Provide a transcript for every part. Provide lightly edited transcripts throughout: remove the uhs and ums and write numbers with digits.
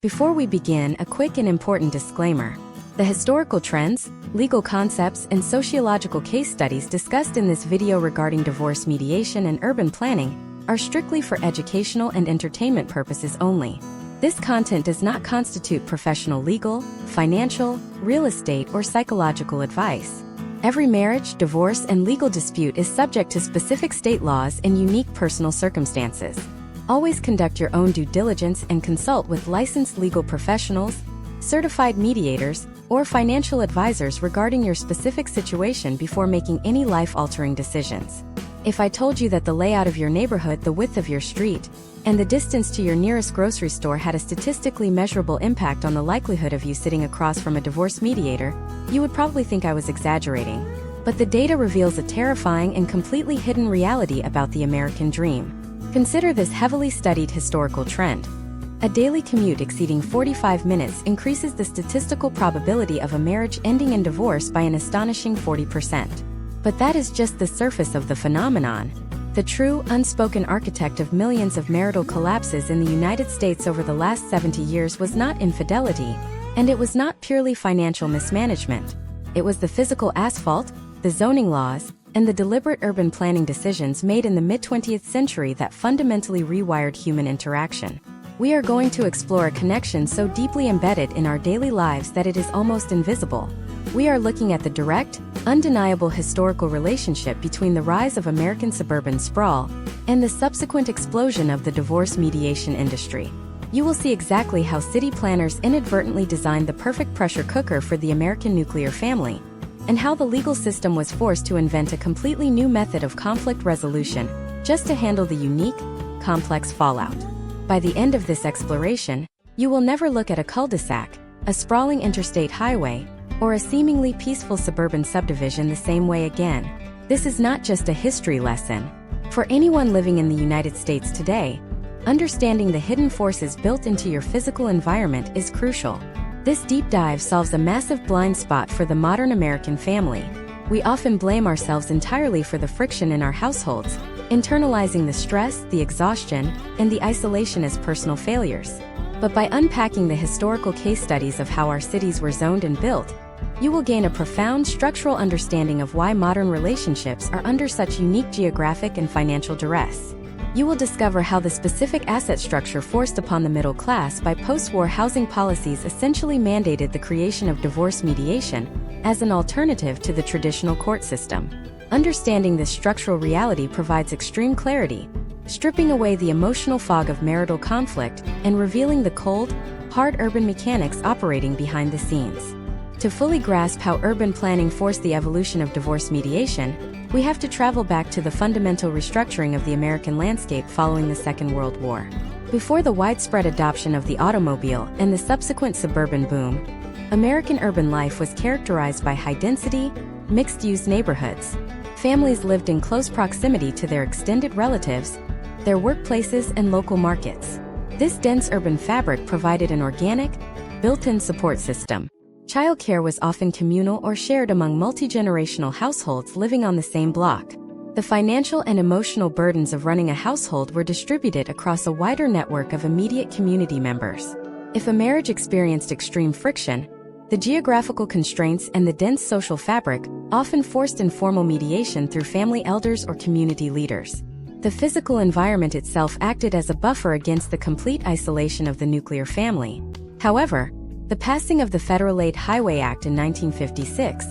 Before we begin, a quick and important disclaimer. The historical trends, legal concepts, and sociological case studies discussed in this video regarding divorce mediation and urban planning are strictly for educational and entertainment purposes only. This content does not constitute professional legal, financial, real estate, or psychological advice. Every marriage, divorce, and legal dispute is subject to specific state laws and unique personal circumstances. Always conduct your own due diligence and consult with licensed legal professionals, certified mediators, or financial advisors regarding your specific situation before making any life-altering decisions. If I told you that the layout of your neighborhood, the width of your street, and the distance to your nearest grocery store had a statistically measurable impact on the likelihood of you sitting across from a divorce mediator, you would probably think I was exaggerating. But the data reveals a terrifying and completely hidden reality about the American dream. Consider this heavily studied historical trend. A daily commute exceeding 45 minutes increases the statistical probability of a marriage ending in divorce by an astonishing 40%. But that is just the surface of the phenomenon. The true, unspoken architect of millions of marital collapses in the United States over the last 70 years was not infidelity, and it was not purely financial mismanagement. It was the physical asphalt, the zoning laws, and the deliberate urban planning decisions made in the mid-20th century that fundamentally rewired human interaction. We are going to explore a connection so deeply embedded in our daily lives that it is almost invisible. We are looking at the direct, undeniable historical relationship between the rise of American suburban sprawl and the subsequent explosion of the divorce mediation industry. You will see exactly how city planners inadvertently designed the perfect pressure cooker for the American nuclear family, and how the legal system was forced to invent a completely new method of conflict resolution just to handle the unique, complex fallout. By the end of this exploration, you will never look at a cul-de-sac, a sprawling interstate highway, or a seemingly peaceful suburban subdivision the same way again. This is not just a history lesson. For anyone living in the United States today, understanding the hidden forces built into your physical environment is crucial. This deep dive solves a massive blind spot for the modern American family. We often blame ourselves entirely for the friction in our households, internalizing the stress, the exhaustion, and the isolation as personal failures. But by unpacking the historical case studies of how our cities were zoned and built, you will gain a profound structural understanding of why modern relationships are under such unique geographic and financial duress. You will discover how the specific asset structure forced upon the middle class by post-war housing policies essentially mandated the creation of divorce mediation as an alternative to the traditional court system. Understanding this structural reality provides extreme clarity, stripping away the emotional fog of marital conflict and revealing the cold, hard urban mechanics operating behind the scenes. To fully grasp how urban planning forced the evolution of divorce mediation, we have to travel back to the fundamental restructuring of the American landscape following the Second World War. Before the widespread adoption of the automobile and the subsequent suburban boom, American urban life was characterized by high-density, mixed-use neighborhoods. Families lived in close proximity to their extended relatives, their workplaces, and local markets. This dense urban fabric provided an organic, built-in support system. Childcare was often communal or shared among multi-generational households living on the same block. The financial and emotional burdens of running a household were distributed across a wider network of immediate community members. If a marriage experienced extreme friction, the geographical constraints and the dense social fabric often forced informal mediation through family elders or community leaders. The physical environment itself acted as a buffer against the complete isolation of the nuclear family. However, the passing of the Federal Aid Highway Act in 1956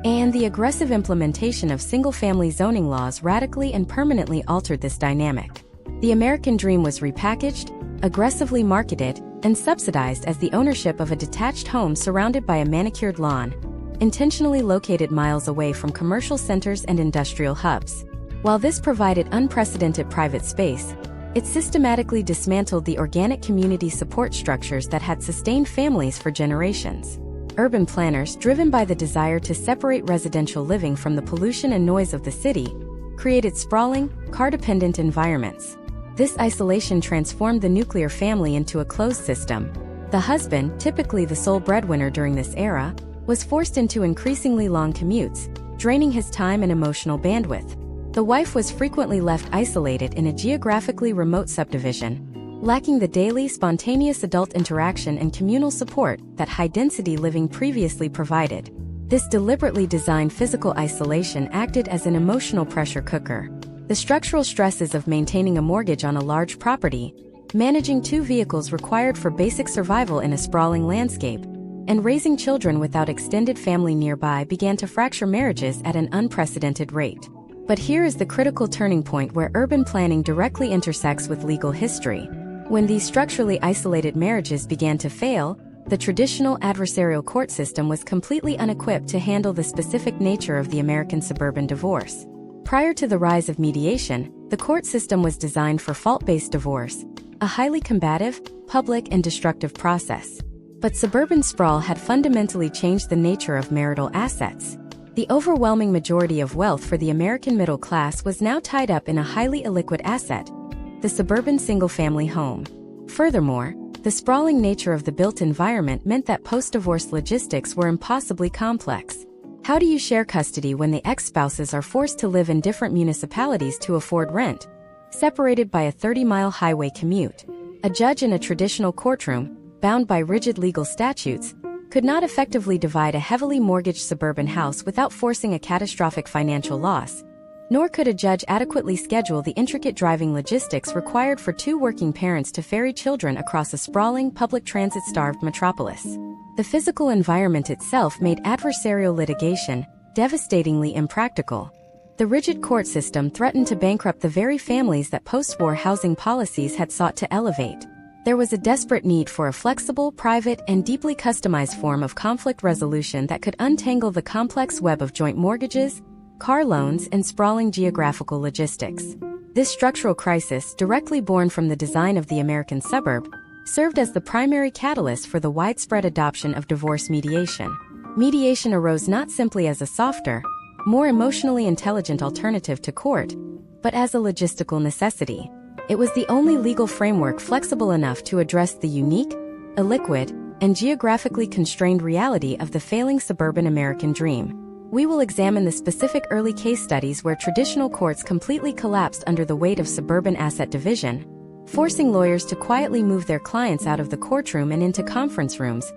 and the aggressive implementation of single-family zoning laws radically and permanently altered this dynamic. The American dream was repackaged, aggressively marketed, and subsidized as the ownership of a detached home surrounded by a manicured lawn, intentionally located miles away from commercial centers and industrial hubs. While this provided unprecedented private space, it systematically dismantled the organic community support structures that had sustained families for generations. Urban planners, driven by the desire to separate residential living from the pollution and noise of the city, created sprawling, car-dependent environments. This isolation transformed the nuclear family into a closed system. The husband, typically the sole breadwinner during this era, was forced into increasingly long commutes, draining his time and emotional bandwidth. The wife was frequently left isolated in a geographically remote subdivision, lacking the daily, spontaneous adult interaction and communal support that high-density living previously provided. This deliberately designed physical isolation acted as an emotional pressure cooker. The structural stresses of maintaining a mortgage on a large property, managing 2 vehicles required for basic survival in a sprawling landscape, and raising children without extended family nearby began to fracture marriages at an unprecedented rate. But here is the critical turning point where urban planning directly intersects with legal history. When these structurally isolated marriages began to fail, the traditional adversarial court system was completely unequipped to handle the specific nature of the American suburban divorce. Prior to the rise of mediation, the court system was designed for fault-based divorce, a highly combative, public, and destructive process. But suburban sprawl had fundamentally changed the nature of marital assets. The overwhelming majority of wealth for the American middle class was now tied up in a highly illiquid asset, the suburban single-family home. Furthermore, the sprawling nature of the built environment meant that post-divorce logistics were impossibly complex. How do you share custody when the ex-spouses are forced to live in different municipalities to afford rent, separated by a 30-mile highway commute? A judge in a traditional courtroom, bound by rigid legal statutes, could not effectively divide a heavily mortgaged suburban house without forcing a catastrophic financial loss. Nor could a judge adequately schedule the intricate driving logistics required for 2 working parents to ferry children across a sprawling, public transit-starved metropolis. The physical environment itself made adversarial litigation devastatingly impractical. The rigid court system threatened to bankrupt the very families that post-war housing policies had sought to elevate. There was a desperate need for a flexible, private, and deeply customized form of conflict resolution that could untangle the complex web of joint mortgages, car loans, and sprawling geographical logistics. This structural crisis, directly born from the design of the American suburb, served as the primary catalyst for the widespread adoption of divorce mediation. Mediation arose not simply as a softer, more emotionally intelligent alternative to court, but as a logistical necessity. It was the only legal framework flexible enough to address the unique, illiquid, and geographically constrained reality of the failing suburban American dream. We will examine the specific early case studies where traditional courts completely collapsed under the weight of suburban asset division, forcing lawyers to quietly move their clients out of the courtroom and into conference rooms,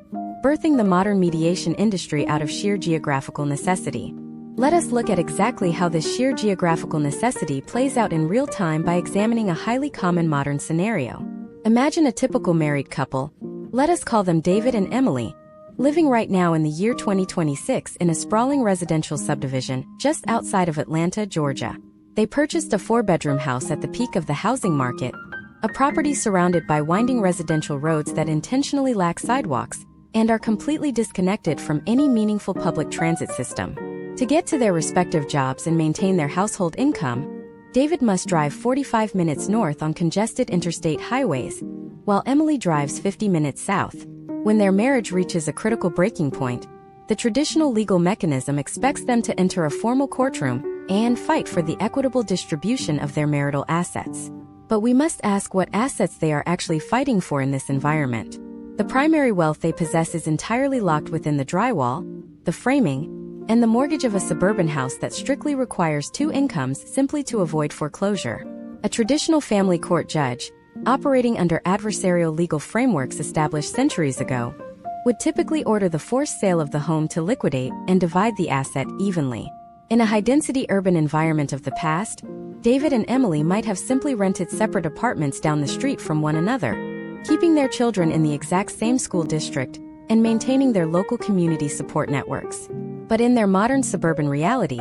birthing the modern mediation industry out of sheer geographical necessity. Let us look at exactly how this sheer geographical necessity plays out in real time by examining a highly common modern scenario. Imagine a typical married couple, let us call them David and Emily, living right now in the year 2026 in a sprawling residential subdivision just outside of Atlanta, Georgia. They purchased a 4-bedroom house at the peak of the housing market, a property surrounded by winding residential roads that intentionally lack sidewalks and are completely disconnected from any meaningful public transit system. To get to their respective jobs and maintain their household income, David must drive 45 minutes north on congested interstate highways, while Emily drives 50 minutes south. When their marriage reaches a critical breaking point, the traditional legal mechanism expects them to enter a formal courtroom and fight for the equitable distribution of their marital assets. But we must ask what assets they are actually fighting for in this environment. The primary wealth they possess is entirely locked within the drywall, the framing, and the mortgage of a suburban house that strictly requires 2 incomes simply to avoid foreclosure. A traditional family court judge, operating under adversarial legal frameworks established centuries ago, would typically order the forced sale of the home to liquidate and divide the asset evenly. In a high-density urban environment of the past, David and Emily might have simply rented separate apartments down the street from one another, keeping their children in the exact same school district and maintaining their local community support networks. But in their modern suburban reality,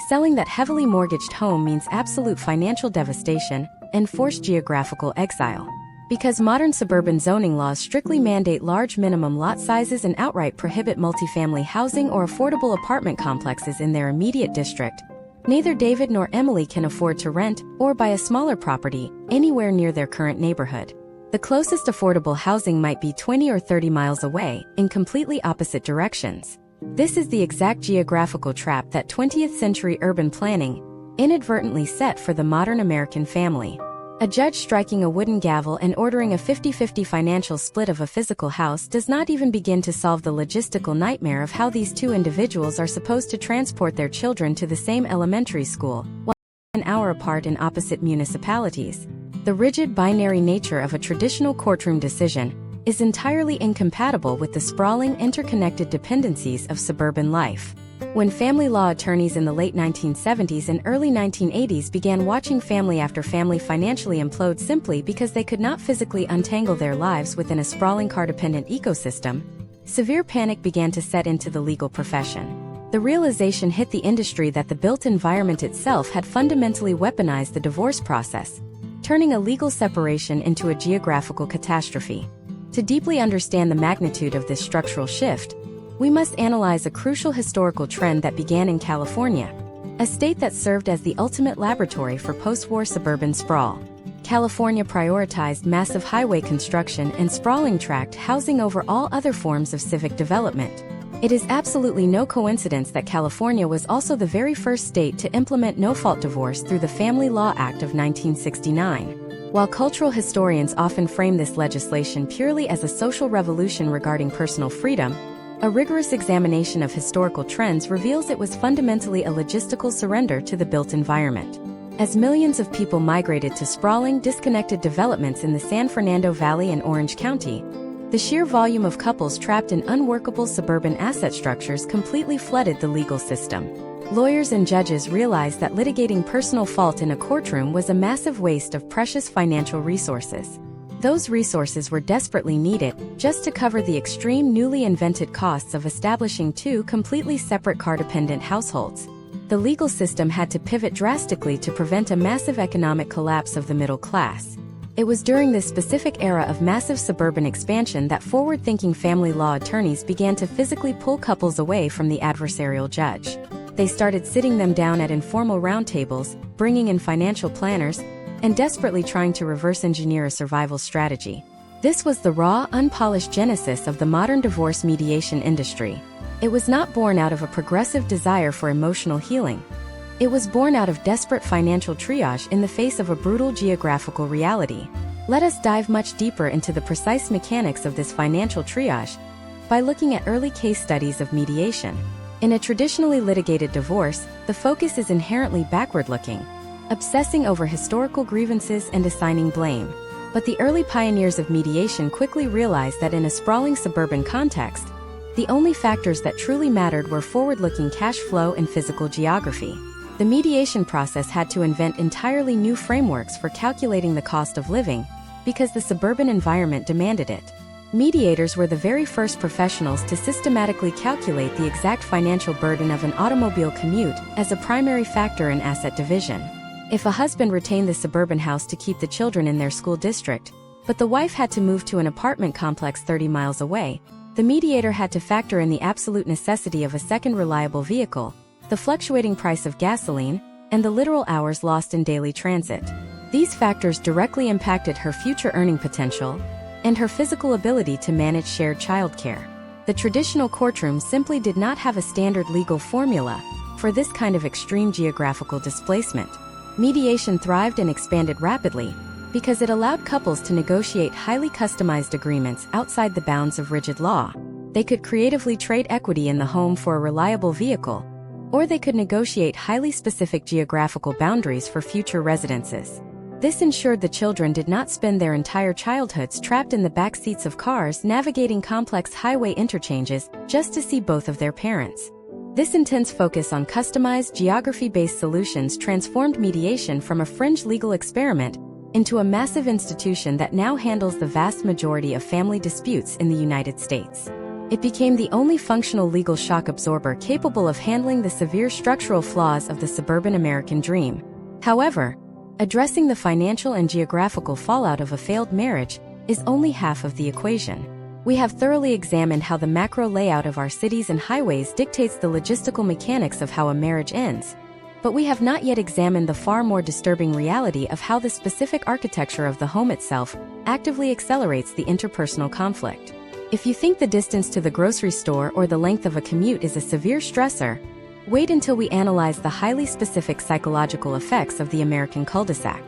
selling that heavily mortgaged home means absolute financial devastation and forced geographical exile. Because modern suburban zoning laws strictly mandate large minimum lot sizes and outright prohibit multifamily housing or affordable apartment complexes in their immediate district, neither David nor Emily can afford to rent or buy a smaller property anywhere near their current neighborhood. The closest affordable housing might be 20 or 30 miles away, in completely opposite directions. This is the exact geographical trap that 20th century urban planning inadvertently set for the modern American family. A judge striking a wooden gavel and ordering a 50-50 financial split of a physical house does not even begin to solve the logistical nightmare of how these 2 individuals are supposed to transport their children to the same elementary school, while an hour apart in opposite municipalities. The rigid binary nature of a traditional courtroom decision is entirely incompatible with the sprawling interconnected dependencies of suburban life. When family law attorneys in the late 1970s and early 1980s began watching family after family financially implode simply because they could not physically untangle their lives within a sprawling car-dependent ecosystem, severe panic began to set into the legal profession. The realization hit the industry that the built environment itself had fundamentally weaponized the divorce process, turning a legal separation into a geographical catastrophe. To deeply understand the magnitude of this structural shift, we must analyze a crucial historical trend that began in California, a state that served as the ultimate laboratory for post-war suburban sprawl. California prioritized massive highway construction and sprawling tract housing over all other forms of civic development. It is absolutely no coincidence that California was also the very first state to implement no-fault divorce through the Family Law Act of 1969. While cultural historians often frame this legislation purely as a social revolution regarding personal freedom, a rigorous examination of historical trends reveals it was fundamentally a logistical surrender to the built environment. As millions of people migrated to sprawling, disconnected developments in the San Fernando Valley and Orange County, the sheer volume of couples trapped in unworkable suburban asset structures completely flooded the legal system. Lawyers and judges realized that litigating personal fault in a courtroom was a massive waste of precious financial resources. Those resources were desperately needed just to cover the extreme newly invented costs of establishing two completely separate car-dependent households. The legal system had to pivot drastically to prevent a massive economic collapse of the middle class. It was during this specific era of massive suburban expansion that forward-thinking family law attorneys began to physically pull couples away from the adversarial judge. They started sitting them down at informal roundtables, bringing in financial planners, and desperately trying to reverse engineer a survival strategy. This was the raw, unpolished genesis of the modern divorce mediation industry. It was not born out of a progressive desire for emotional healing. It was born out of desperate financial triage in the face of a brutal geographical reality. Let us dive much deeper into the precise mechanics of this financial triage by looking at early case studies of mediation. In a traditionally litigated divorce, the focus is inherently backward-looking, obsessing over historical grievances and assigning blame. But the early pioneers of mediation quickly realized that in a sprawling suburban context, the only factors that truly mattered were forward-looking cash flow and physical geography. The mediation process had to invent entirely new frameworks for calculating the cost of living, because the suburban environment demanded it. Mediators were the very first professionals to systematically calculate the exact financial burden of an automobile commute as a primary factor in asset division. If a husband retained the suburban house to keep the children in their school district, but the wife had to move to an apartment complex 30 miles away, the mediator had to factor in the absolute necessity of a second reliable vehicle, the fluctuating price of gasoline, and the literal hours lost in daily transit. These factors directly impacted her future earning potential and her physical ability to manage shared childcare. The traditional courtroom simply did not have a standard legal formula for this kind of extreme geographical displacement. Mediation thrived and expanded rapidly because it allowed couples to negotiate highly customized agreements outside the bounds of rigid law. They could creatively trade equity in the home for a reliable vehicle, or they could negotiate highly specific geographical boundaries for future residences. This ensured the children did not spend their entire childhoods trapped in the back seats of cars navigating complex highway interchanges just to see both of their parents. This intense focus on customized, geography-based solutions transformed mediation from a fringe legal experiment into a massive institution that now handles the vast majority of family disputes in the United States. It became the only functional legal shock absorber capable of handling the severe structural flaws of the suburban American dream. However, addressing the financial and geographical fallout of a failed marriage is only half of the equation. We have thoroughly examined how the macro layout of our cities and highways dictates the logistical mechanics of how a marriage ends, but we have not yet examined the far more disturbing reality of how the specific architecture of the home itself actively accelerates the interpersonal conflict. If you think the distance to the grocery store or the length of a commute is a severe stressor, wait until we analyze the highly specific psychological effects of the American cul-de-sac.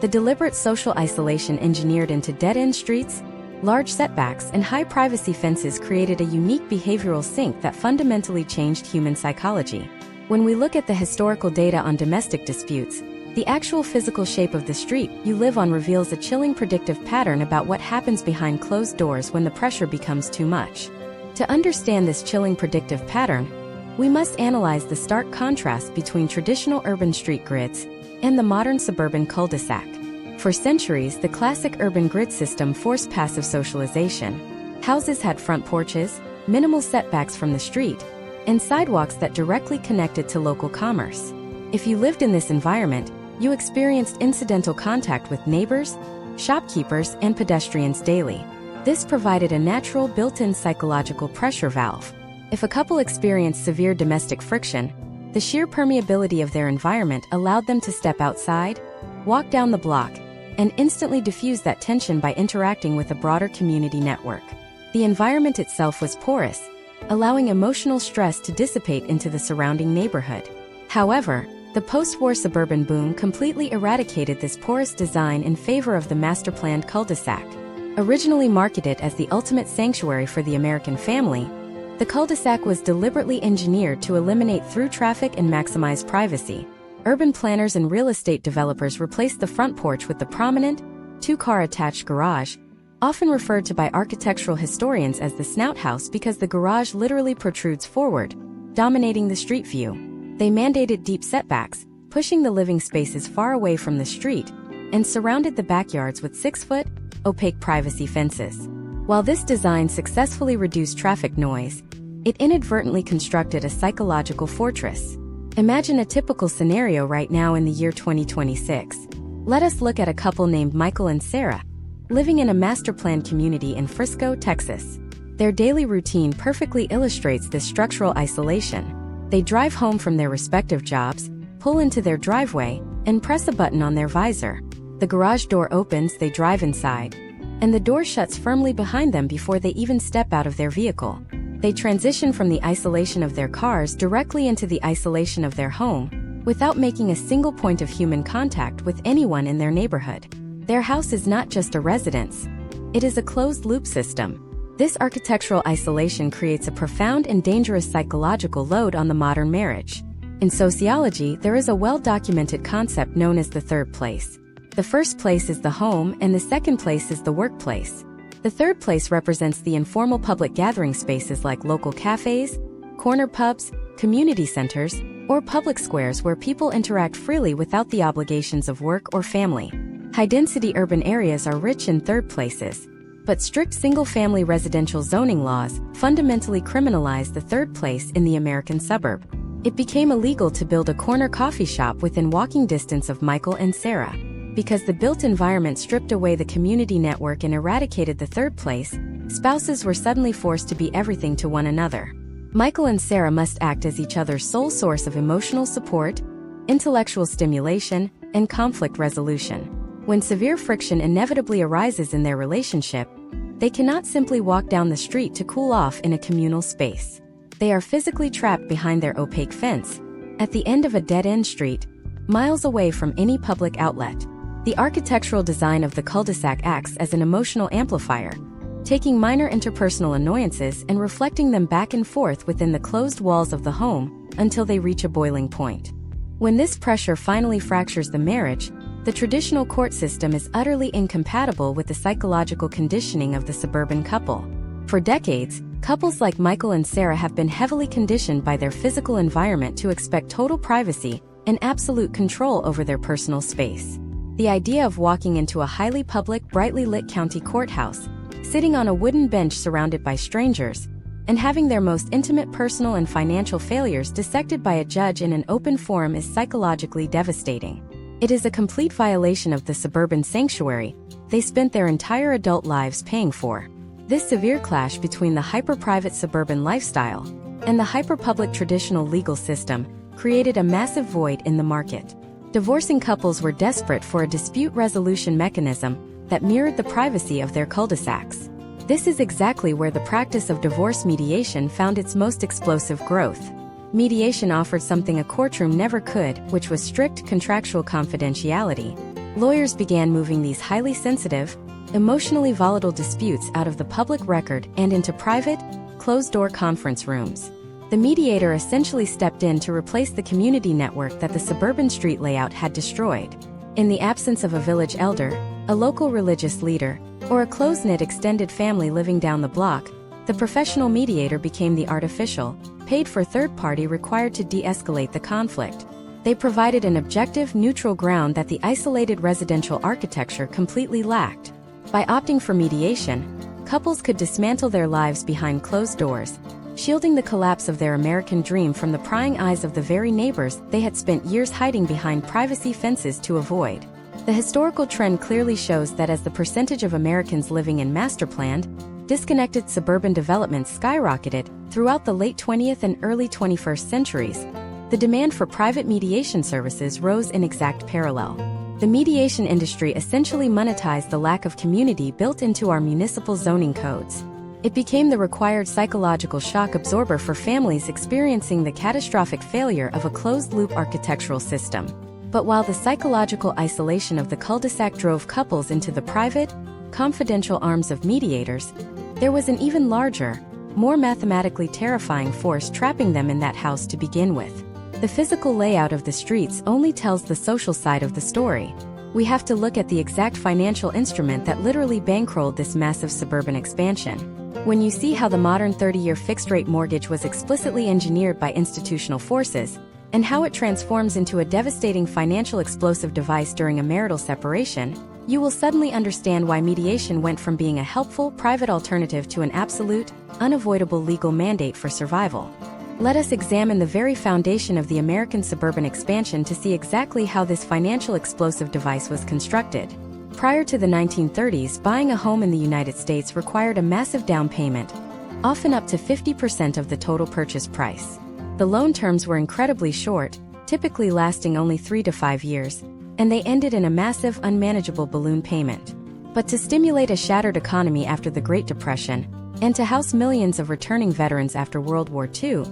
The deliberate social isolation engineered into dead-end streets, large setbacks, and high privacy fences created a unique behavioral sink that fundamentally changed human psychology. When we look at the historical data on domestic disputes, The actual physical shape of the street you live on reveals a chilling predictive pattern about what happens behind closed doors when the pressure becomes too much. To understand this chilling predictive pattern, we must analyze the stark contrast between traditional urban street grids and the modern suburban cul-de-sac. For centuries, the classic urban grid system forced passive socialization. Houses had front porches, minimal setbacks from the street, and sidewalks that directly connected to local commerce. If you lived in this environment, you experienced incidental contact with neighbors, shopkeepers, and pedestrians daily. This provided a natural built-in psychological pressure valve. If a couple experienced severe domestic friction, the sheer permeability of their environment allowed them to step outside, walk down the block, and instantly diffuse that tension by interacting with a broader community network. The environment itself was porous, allowing emotional stress to dissipate into the surrounding neighborhood. However, the post-war suburban boom completely eradicated this porous design in favor of the master-planned cul-de-sac. Originally marketed as the ultimate sanctuary for the American family, the cul-de-sac was deliberately engineered to eliminate through traffic and maximize privacy. Urban planners and real estate developers replaced the front porch with the prominent, two-car attached garage, often referred to by architectural historians as the snout house because the garage literally protrudes forward, dominating the street view. They mandated deep setbacks, pushing the living spaces far away from the street, and surrounded the backyards with 6-foot, opaque privacy fences. While this design successfully reduced traffic noise, it inadvertently constructed a psychological fortress. Imagine a typical scenario right now in the year 2026. Let us look at a couple named Michael and Sarah, living in a master-planned community in Frisco, Texas. Their daily routine perfectly illustrates this structural isolation. They drive home from their respective jobs, pull into their driveway, and press a button on their visor. The garage door opens, they drive inside, and the door shuts firmly behind them before they even step out of their vehicle. They transition from the isolation of their cars directly into the isolation of their home, without making a single point of human contact with anyone in their neighborhood. Their house is not just a residence. It is a closed-loop system. This architectural isolation creates a profound and dangerous psychological load on the modern marriage. In sociology, there is a well-documented concept known as the third place. The first place is the home, and the second place is the workplace. The third place represents the informal public gathering spaces like local cafes, corner pubs, community centers, or public squares where people interact freely without the obligations of work or family. High-density urban areas are rich in third places, but strict single-family residential zoning laws fundamentally criminalized the third place in the American suburb. It became illegal to build a corner coffee shop within walking distance of Michael and Sarah. Because the built environment stripped away the community network and eradicated the third place, spouses were suddenly forced to be everything to one another. Michael and Sarah must act as each other's sole source of emotional support, intellectual stimulation, and conflict resolution. When severe friction inevitably arises in their relationship, they cannot simply walk down the street to cool off in a communal space. They are physically trapped behind their opaque fence, at the end of a dead-end street, miles away from any public outlet. The architectural design of the cul-de-sac acts as an emotional amplifier, taking minor interpersonal annoyances and reflecting them back and forth within the closed walls of the home until they reach a boiling point. When this pressure finally fractures the marriage, the traditional court system is utterly incompatible with the psychological conditioning of the suburban couple. For decades, couples like Michael and Sarah have been heavily conditioned by their physical environment to expect total privacy and absolute control over their personal space. The idea of walking into a highly public, brightly lit county courthouse, sitting on a wooden bench surrounded by strangers, and having their most intimate personal and financial failures dissected by a judge in an open forum is psychologically devastating. It is a complete violation of the suburban sanctuary they spent their entire adult lives paying for. This severe clash between the hyper-private suburban lifestyle and the hyper-public traditional legal system created a massive void in the market. Divorcing couples were desperate for a dispute resolution mechanism that mirrored the privacy of their cul-de-sacs. This is exactly where the practice of divorce mediation found its most explosive growth. Mediation offered something a courtroom never could, which was strict contractual confidentiality. Lawyers began moving these highly sensitive, emotionally volatile disputes out of the public record and into private, closed-door conference rooms. The mediator essentially stepped in to replace the community network that the suburban street layout had destroyed. In the absence of a village elder, a local religious leader, or a close-knit extended family living down the block, the professional mediator became the artificial, paid-for third party required to de-escalate the conflict. They provided an objective, neutral ground that the isolated residential architecture completely lacked. By opting for mediation, couples could dismantle their lives behind closed doors, shielding the collapse of their American dream from the prying eyes of the very neighbors they had spent years hiding behind privacy fences to avoid. The historical trend clearly shows that as the percentage of Americans living in master-planned, disconnected suburban developments skyrocketed throughout the late 20th and early 21st centuries, the demand for private mediation services rose in exact parallel. The mediation industry essentially monetized the lack of community built into our municipal zoning codes. It became the required psychological shock absorber for families experiencing the catastrophic failure of a closed-loop architectural system. But while the psychological isolation of the cul-de-sac drove couples into the private, confidential arms of mediators, there was an even larger, more mathematically terrifying force trapping them in that house to begin with. The physical layout of the streets only tells the social side of the story. We have to look at the exact financial instrument that literally bankrolled this massive suburban expansion. When you see how the modern 30-year fixed-rate mortgage was explicitly engineered by institutional forces, and how it transforms into a devastating financial explosive device during a marital separation, you will suddenly understand why mediation went from being a helpful, private alternative to an absolute, unavoidable legal mandate for survival. Let us examine the very foundation of the American suburban expansion to see exactly how this financial explosive device was constructed. Prior to the 1930s, buying a home in the United States required a massive down payment, often up to 50% of the total purchase price. The loan terms were incredibly short, typically lasting only 3 to 5 years, and they ended in a massive, unmanageable balloon payment. But to stimulate a shattered economy after the Great Depression, and to house millions of returning veterans after World War II,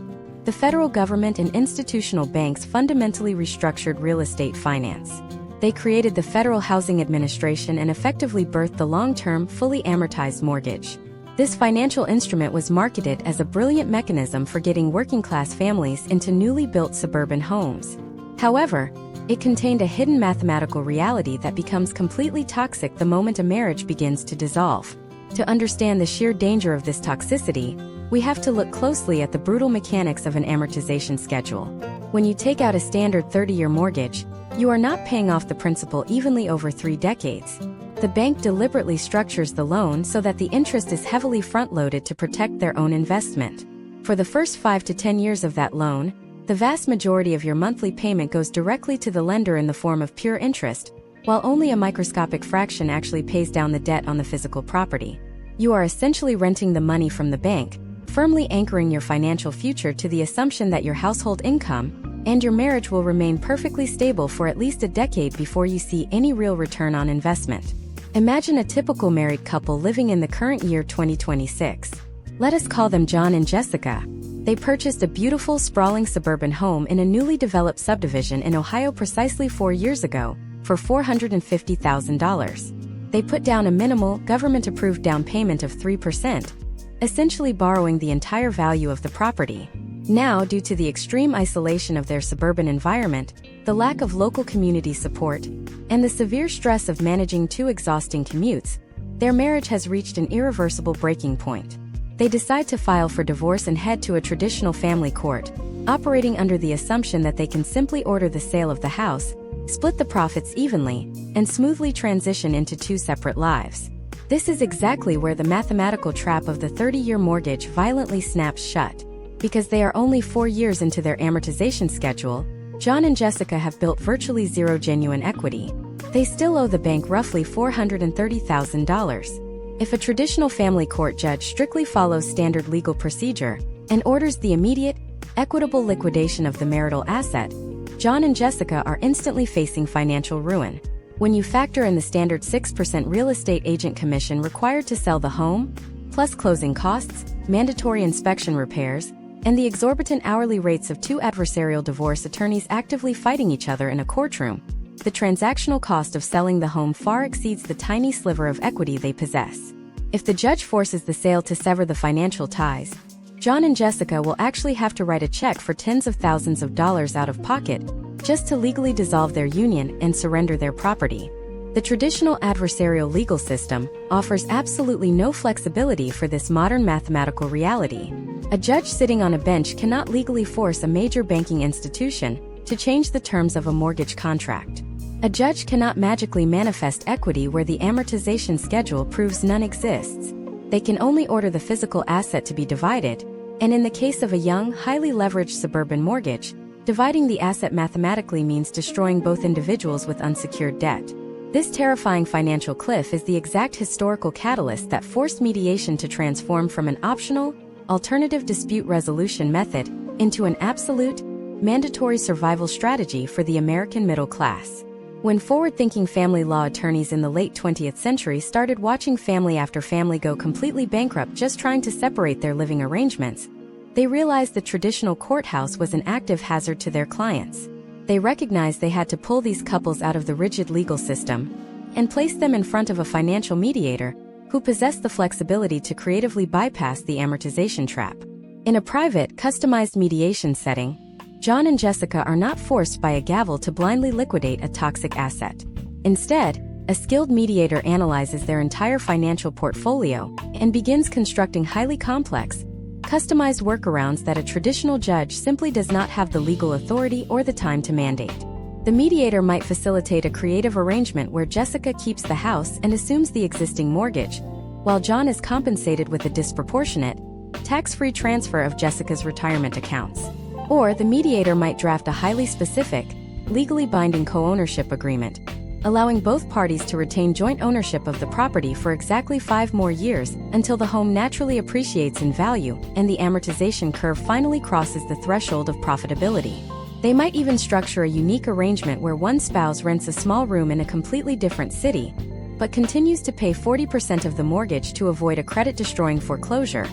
the federal government and institutional banks fundamentally restructured real estate finance. They created the Federal Housing Administration and effectively birthed the long-term, fully amortized mortgage. This financial instrument was marketed as a brilliant mechanism for getting working-class families into newly built suburban homes. However, it contained a hidden mathematical reality that becomes completely toxic the moment a marriage begins to dissolve. To understand the sheer danger of this toxicity, we have to look closely at the brutal mechanics of an amortization schedule. When you take out a standard 30-year mortgage, you are not paying off the principal evenly over 3 decades. The bank deliberately structures the loan so that the interest is heavily front-loaded to protect their own investment. For the first 5 to 10 years of that loan, the vast majority of your monthly payment goes directly to the lender in the form of pure interest, while only a microscopic fraction actually pays down the debt on the physical property. You are essentially renting the money from the bank, firmly anchoring your financial future to the assumption that your household income and your marriage will remain perfectly stable for at least a decade before you see any real return on investment. Imagine a typical married couple living in the current year 2026. Let us call them John and Jessica. They purchased a beautiful, sprawling suburban home in a newly developed subdivision in Ohio precisely 4 years ago for $450,000. They put down a minimal, government-approved down payment of 3%, essentially borrowing the entire value of the property. Now, due to the extreme isolation of their suburban environment, the lack of local community support, and the severe stress of managing 2 exhausting commutes, their marriage has reached an irreversible breaking point. They decide to file for divorce and head to a traditional family court, operating under the assumption that they can simply order the sale of the house, split the profits evenly, and smoothly transition into 2 separate lives. This is exactly where the mathematical trap of the 30-year mortgage violently snaps shut. Because they are only 4 years into their amortization schedule, John and Jessica have built virtually zero genuine equity. They still owe the bank roughly $430,000. If a traditional family court judge strictly follows standard legal procedure and orders the immediate, equitable liquidation of the marital asset, John and Jessica are instantly facing financial ruin. When you factor in the standard 6% real estate agent commission required to sell the home, plus closing costs, mandatory inspection repairs, and the exorbitant hourly rates of 2 adversarial divorce attorneys actively fighting each other in a courtroom, the transactional cost of selling the home far exceeds the tiny sliver of equity they possess. If the judge forces the sale to sever the financial ties, John and Jessica will actually have to write a check for tens of thousands of dollars out of pocket just to legally dissolve their union and surrender their property. The traditional adversarial legal system offers absolutely no flexibility for this modern mathematical reality. A judge sitting on a bench cannot legally force a major banking institution to change the terms of a mortgage contract. A judge cannot magically manifest equity where the amortization schedule proves none exists. They can only order the physical asset to be divided, and in the case of a young, highly leveraged suburban mortgage, dividing the asset mathematically means destroying both individuals with unsecured debt. This terrifying financial cliff is the exact historical catalyst that forced mediation to transform from an optional, alternative dispute resolution method into an absolute, mandatory survival strategy for the American middle class. When forward-thinking family law attorneys in the late 20th century started watching family after family go completely bankrupt just trying to separate their living arrangements, they realized the traditional courthouse was an active hazard to their clients. They recognized they had to pull these couples out of the rigid legal system and place them in front of a financial mediator who possessed the flexibility to creatively bypass the amortization trap. In a private, customized mediation setting, John and Jessica are not forced by a gavel to blindly liquidate a toxic asset. Instead, a skilled mediator analyzes their entire financial portfolio and begins constructing highly complex, customized workarounds that a traditional judge simply does not have the legal authority or the time to mandate. The mediator might facilitate a creative arrangement where Jessica keeps the house and assumes the existing mortgage, while John is compensated with a disproportionate, tax-free transfer of Jessica's retirement accounts. Or the mediator might draft a highly specific, legally binding co-ownership agreement, allowing both parties to retain joint ownership of the property for exactly 5 more years until the home naturally appreciates in value and the amortization curve finally crosses the threshold of profitability. They might even structure a unique arrangement where one spouse rents a small room in a completely different city, but continues to pay 40% of the mortgage to avoid a credit-destroying foreclosure,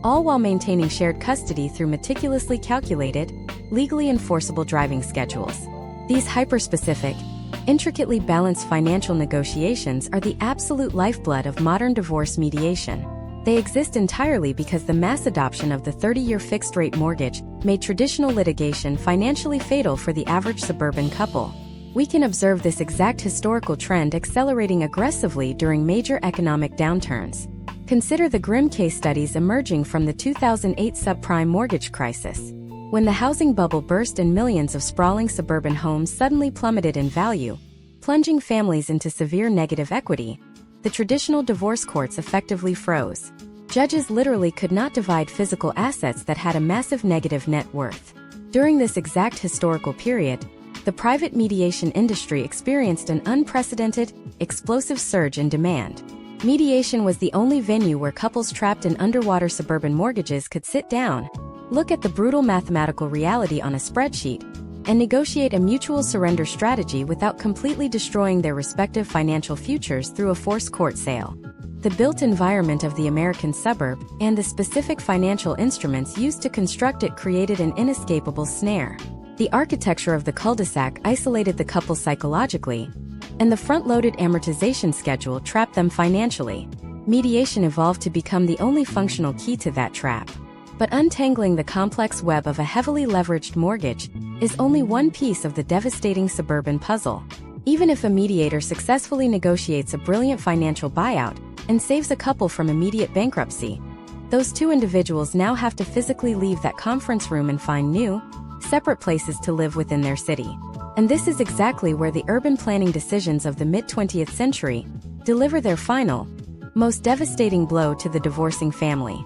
all while maintaining shared custody through meticulously calculated, legally enforceable driving schedules. These hyper-specific, intricately balanced financial negotiations are the absolute lifeblood of modern divorce mediation. They exist entirely because the mass adoption of the 30-year fixed-rate mortgage made traditional litigation financially fatal for the average suburban couple. We can observe this exact historical trend accelerating aggressively during major economic downturns. Consider the grim case studies emerging from the 2008 subprime mortgage crisis. When the housing bubble burst and millions of sprawling suburban homes suddenly plummeted in value, plunging families into severe negative equity, the traditional divorce courts effectively froze. Judges literally could not divide physical assets that had a massive negative net worth. During this exact historical period, the private mediation industry experienced an unprecedented, explosive surge in demand. Mediation was the only venue where couples trapped in underwater suburban mortgages could sit down, look at the brutal mathematical reality on a spreadsheet, and negotiate a mutual surrender strategy without completely destroying their respective financial futures through a forced court sale. The built environment of the American suburb and the specific financial instruments used to construct it created an inescapable snare. The architecture of the cul-de-sac isolated the couple psychologically, and the front-loaded amortization schedule trapped them financially. Mediation evolved to become the only functional key to that trap. But untangling the complex web of a heavily leveraged mortgage is only one piece of the devastating suburban puzzle. Even if a mediator successfully negotiates a brilliant financial buyout and saves a couple from immediate bankruptcy, those two individuals now have to physically leave that conference room and find new, separate places to live within their city. And this is exactly where the urban planning decisions of the mid-20th century deliver their final, most devastating blow to the divorcing family.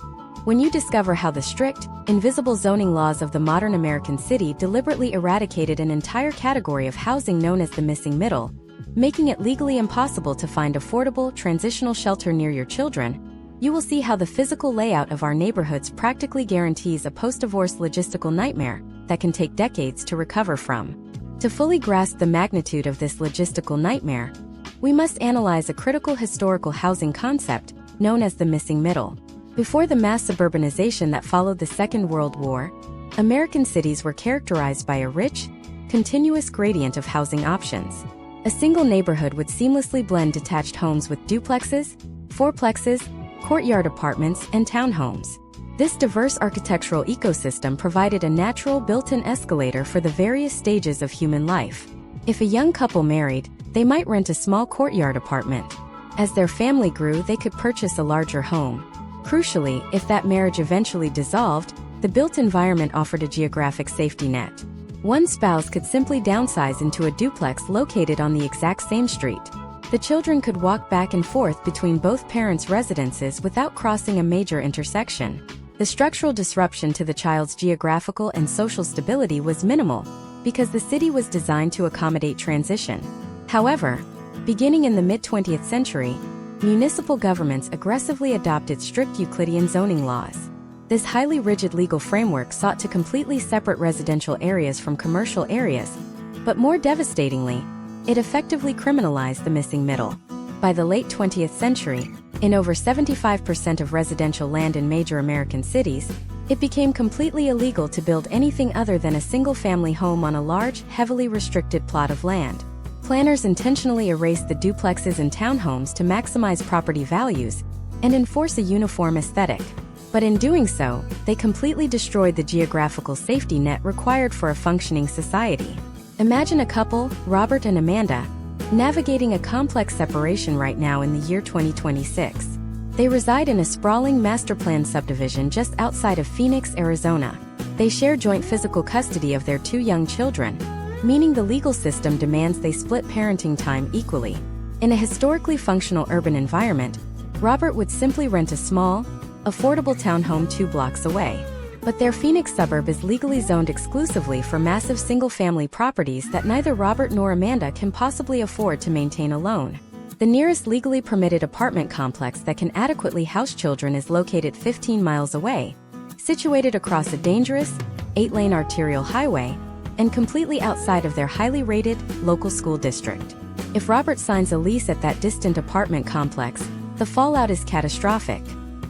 When you discover how the strict, invisible zoning laws of the modern American city deliberately eradicated an entire category of housing known as the missing middle, making it legally impossible to find affordable, transitional shelter near your children, you will see how the physical layout of our neighborhoods practically guarantees a post-divorce logistical nightmare that can take decades to recover from. To fully grasp the magnitude of this logistical nightmare, we must analyze a critical historical housing concept known as the missing middle. Before the mass suburbanization that followed the Second World War, American cities were characterized by a rich, continuous gradient of housing options. A single neighborhood would seamlessly blend detached homes with duplexes, fourplexes, courtyard apartments, and townhomes. This diverse architectural ecosystem provided a natural built-in escalator for the various stages of human life. If a young couple married, they might rent a small courtyard apartment. As their family grew, they could purchase a larger home. Crucially, if that marriage eventually dissolved, the built environment offered a geographic safety net. One spouse could simply downsize into a duplex located on the exact same street. The children could walk back and forth between both parents' residences without crossing a major intersection. The structural disruption to the child's geographical and social stability was minimal, because the city was designed to accommodate transition. However, beginning in the mid-20th century, municipal governments aggressively adopted strict Euclidean zoning laws. This highly rigid legal framework sought to completely separate residential areas from commercial areas, but more devastatingly, it effectively criminalized the missing middle. By the late 20th century, in over 75% of residential land in major American cities, it became completely illegal to build anything other than a single-family home on a large, heavily restricted plot of land. Planners intentionally erased the duplexes and townhomes to maximize property values and enforce a uniform aesthetic. But in doing so, they completely destroyed the geographical safety net required for a functioning society. Imagine a couple, Robert and Amanda, navigating a complex separation right now in the year 2026. They reside in a sprawling master-planned subdivision just outside of Phoenix, Arizona. They share joint physical custody of their 2 young children, meaning the legal system demands they split parenting time equally. In a historically functional urban environment, Robert would simply rent a small, affordable townhome 2 blocks away. But their Phoenix suburb is legally zoned exclusively for massive single-family properties that neither Robert nor Amanda can possibly afford to maintain alone. The nearest legally permitted apartment complex that can adequately house children is located 15 miles away, situated across a dangerous, 8-lane arterial highway, and completely outside of their highly rated, local school district. If Robert signs a lease at that distant apartment complex, the fallout is catastrophic.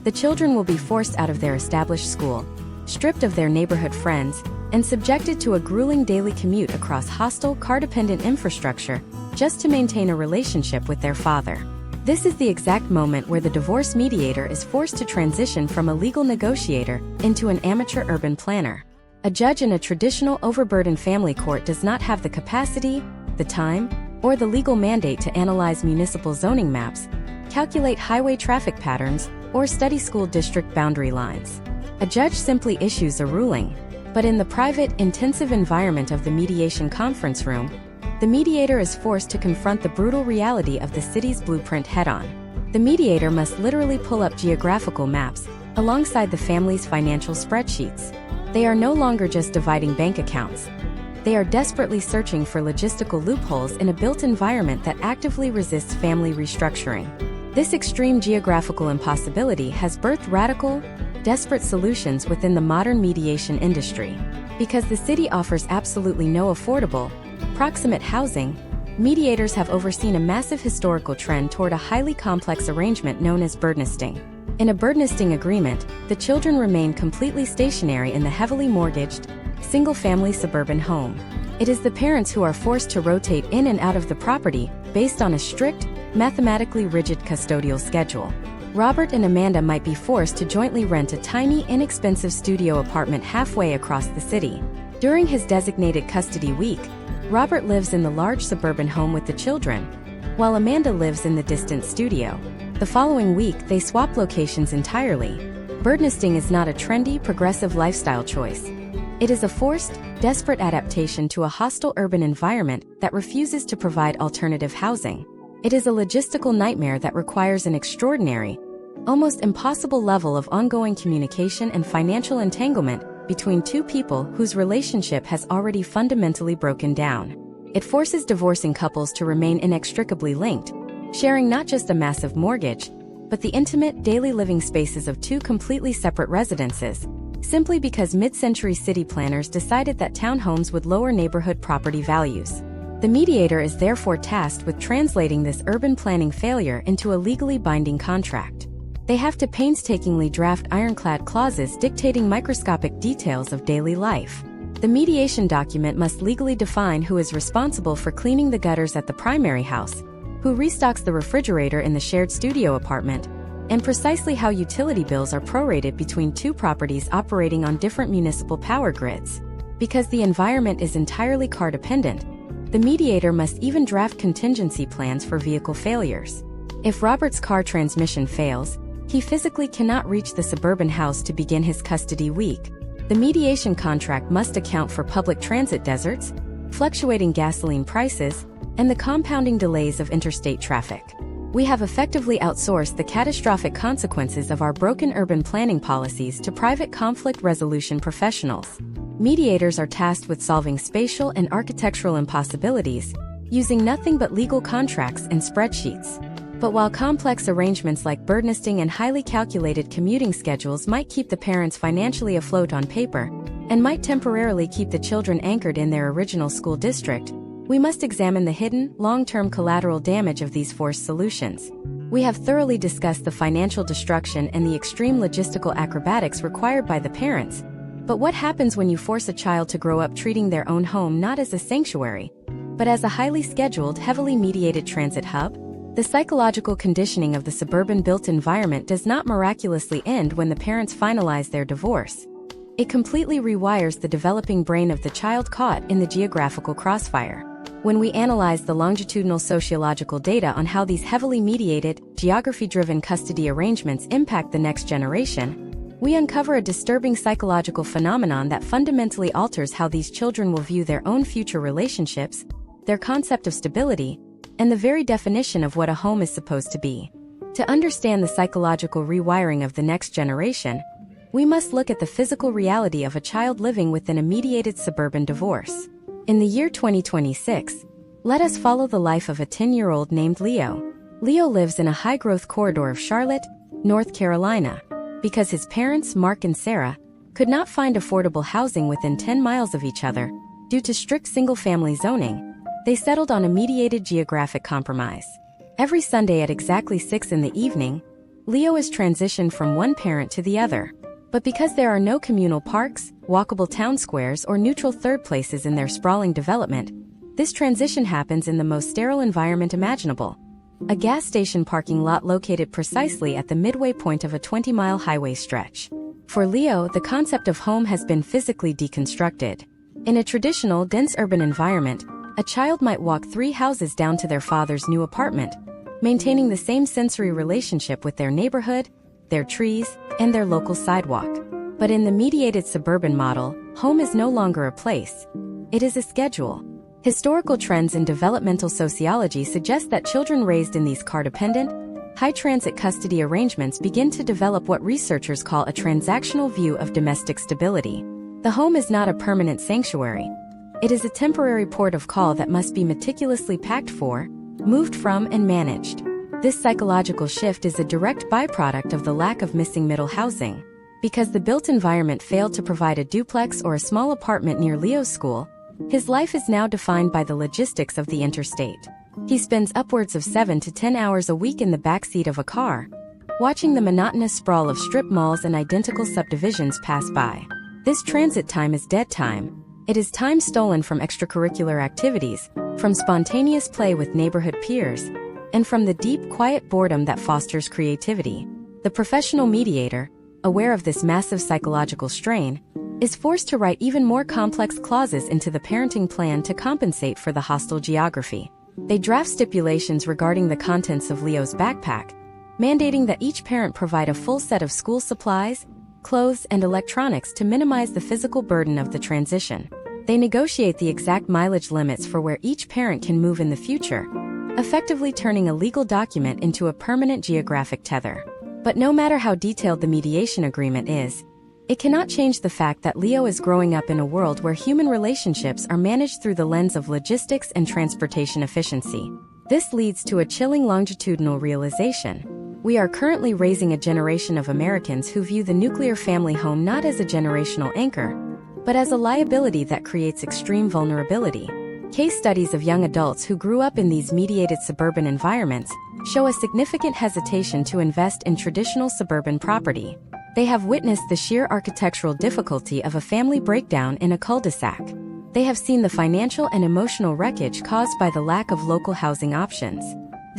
The children will be forced out of their established school, stripped of their neighborhood friends, and subjected to a grueling daily commute across hostile, car-dependent infrastructure just to maintain a relationship with their father. This is the exact moment where the divorce mediator is forced to transition from a legal negotiator into an amateur urban planner. A judge in a traditional overburdened family court does not have the capacity, the time, or the legal mandate to analyze municipal zoning maps, calculate highway traffic patterns, or study school district boundary lines. A judge simply issues a ruling, but in the private, intensive environment of the mediation conference room, the mediator is forced to confront the brutal reality of the city's blueprint head-on. The mediator must literally pull up geographical maps alongside the family's financial spreadsheets. They are no longer just dividing bank accounts. They are desperately searching for logistical loopholes in a built environment that actively resists family restructuring. This extreme geographical impossibility has birthed radical, desperate solutions within the modern mediation industry. Because the city offers absolutely no affordable, proximate housing, mediators have overseen a massive historical trend toward a highly complex arrangement known as birdnesting. In a birdnesting agreement, the children remain completely stationary in the heavily mortgaged, single-family suburban home. It is the parents who are forced to rotate in and out of the property based on a strict, mathematically rigid custodial schedule. Robert and Amanda might be forced to jointly rent a tiny, inexpensive studio apartment halfway across the city. During his designated custody week, Robert lives in the large suburban home with the children, while Amanda lives in the distant studio. The following week, they swap locations entirely. Birdnesting is not a trendy, progressive lifestyle choice. It is a forced, desperate adaptation to a hostile urban environment that refuses to provide alternative housing. It is a logistical nightmare that requires an extraordinary, almost impossible level of ongoing communication and financial entanglement between 2 people whose relationship has already fundamentally broken down. It forces divorcing couples to remain inextricably linked, sharing not just a massive mortgage, but the intimate, daily living spaces of 2 completely separate residences, simply because mid-century city planners decided that townhomes would lower neighborhood property values. The mediator is therefore tasked with translating this urban planning failure into a legally binding contract. They have to painstakingly draft ironclad clauses dictating microscopic details of daily life. The mediation document must legally define who is responsible for cleaning the gutters at the primary house, who restocks the refrigerator in the shared studio apartment, and precisely how utility bills are prorated between two properties operating on different municipal power grids. Because the environment is entirely car-dependent, the mediator must even draft contingency plans for vehicle failures. If Robert's car transmission fails, he physically cannot reach the suburban house to begin his custody week. The mediation contract must account for public transit deserts, fluctuating gasoline prices, and the compounding delays of interstate traffic. We have effectively outsourced the catastrophic consequences of our broken urban planning policies to private conflict resolution professionals. Mediators are tasked with solving spatial and architectural impossibilities, using nothing but legal contracts and spreadsheets. But while complex arrangements like bird nesting and highly calculated commuting schedules might keep the parents financially afloat on paper, and might temporarily keep the children anchored in their original school district, we must examine the hidden, long-term collateral damage of these forced solutions. We have thoroughly discussed the financial destruction and the extreme logistical acrobatics required by the parents. But what happens when you force a child to grow up treating their own home not as a sanctuary, but as a highly scheduled, heavily mediated transit hub? The psychological conditioning of the suburban built environment does not miraculously end when the parents finalize their divorce. It completely rewires the developing brain of the child caught in the geographical crossfire. When we analyze the longitudinal sociological data on how these heavily mediated, geography-driven custody arrangements impact the next generation, we uncover a disturbing psychological phenomenon that fundamentally alters how these children will view their own future relationships, their concept of stability, and the very definition of what a home is supposed to be. To understand the psychological rewiring of the next generation, we must look at the physical reality of a child living within a mediated suburban divorce. In the year 2026, let us follow the life of a 10-year-old named Leo. Leo lives in a high-growth corridor of Charlotte, North Carolina. Because his parents, Mark and Sarah, could not find affordable housing within 10 miles of each other due to strict single-family zoning, they settled on a mediated geographic compromise. Every Sunday at exactly 6 in the evening, Leo is transitioned from one parent to the other. But because there are no communal parks, walkable town squares, or neutral third places in their sprawling development, this transition happens in the most sterile environment imaginable. A gas station parking lot located precisely at the midway point of a 20-mile highway stretch. For Leo, the concept of home has been physically deconstructed. In a traditional, dense urban environment, a child might walk 3 houses down to their father's new apartment, maintaining the same sensory relationship with their neighborhood, their trees, and their local sidewalk. But in the mediated suburban model, home is no longer a place. It is a schedule. Historical trends in developmental sociology suggest that children raised in these car-dependent, high-transit custody arrangements begin to develop what researchers call a transactional view of domestic stability. The home is not a permanent sanctuary. It is a temporary port of call that must be meticulously packed for, moved from, and managed. This psychological shift is a direct byproduct of the lack of missing middle housing. Because the built environment failed to provide a duplex or a small apartment near Leo's school, his life is now defined by the logistics of the interstate. He spends upwards of 7 to 10 hours a week in the backseat of a car, watching the monotonous sprawl of strip malls and identical subdivisions pass by. This transit time is dead time. It is time stolen from extracurricular activities, from spontaneous play with neighborhood peers, and from the deep, quiet boredom that fosters creativity. The professional mediator, aware of this massive psychological strain, is forced to write even more complex clauses into the parenting plan to compensate for the hostile geography. They draft stipulations regarding the contents of Leo's backpack, mandating that each parent provide a full set of school supplies, clothes, and electronics to minimize the physical burden of the transition. They negotiate the exact mileage limits for where each parent can move in the future, effectively turning a legal document into a permanent geographic tether. But no matter how detailed the mediation agreement is, it cannot change the fact that Leo is growing up in a world where human relationships are managed through the lens of logistics and transportation efficiency. This leads to a chilling longitudinal realization. We are currently raising a generation of Americans who view the nuclear family home not as a generational anchor, but as a liability that creates extreme vulnerability. Case studies of young adults who grew up in these mediated suburban environments show a significant hesitation to invest in traditional suburban property. They have witnessed the sheer architectural difficulty of a family breakdown in a cul-de-sac. They have seen the financial and emotional wreckage caused by the lack of local housing options.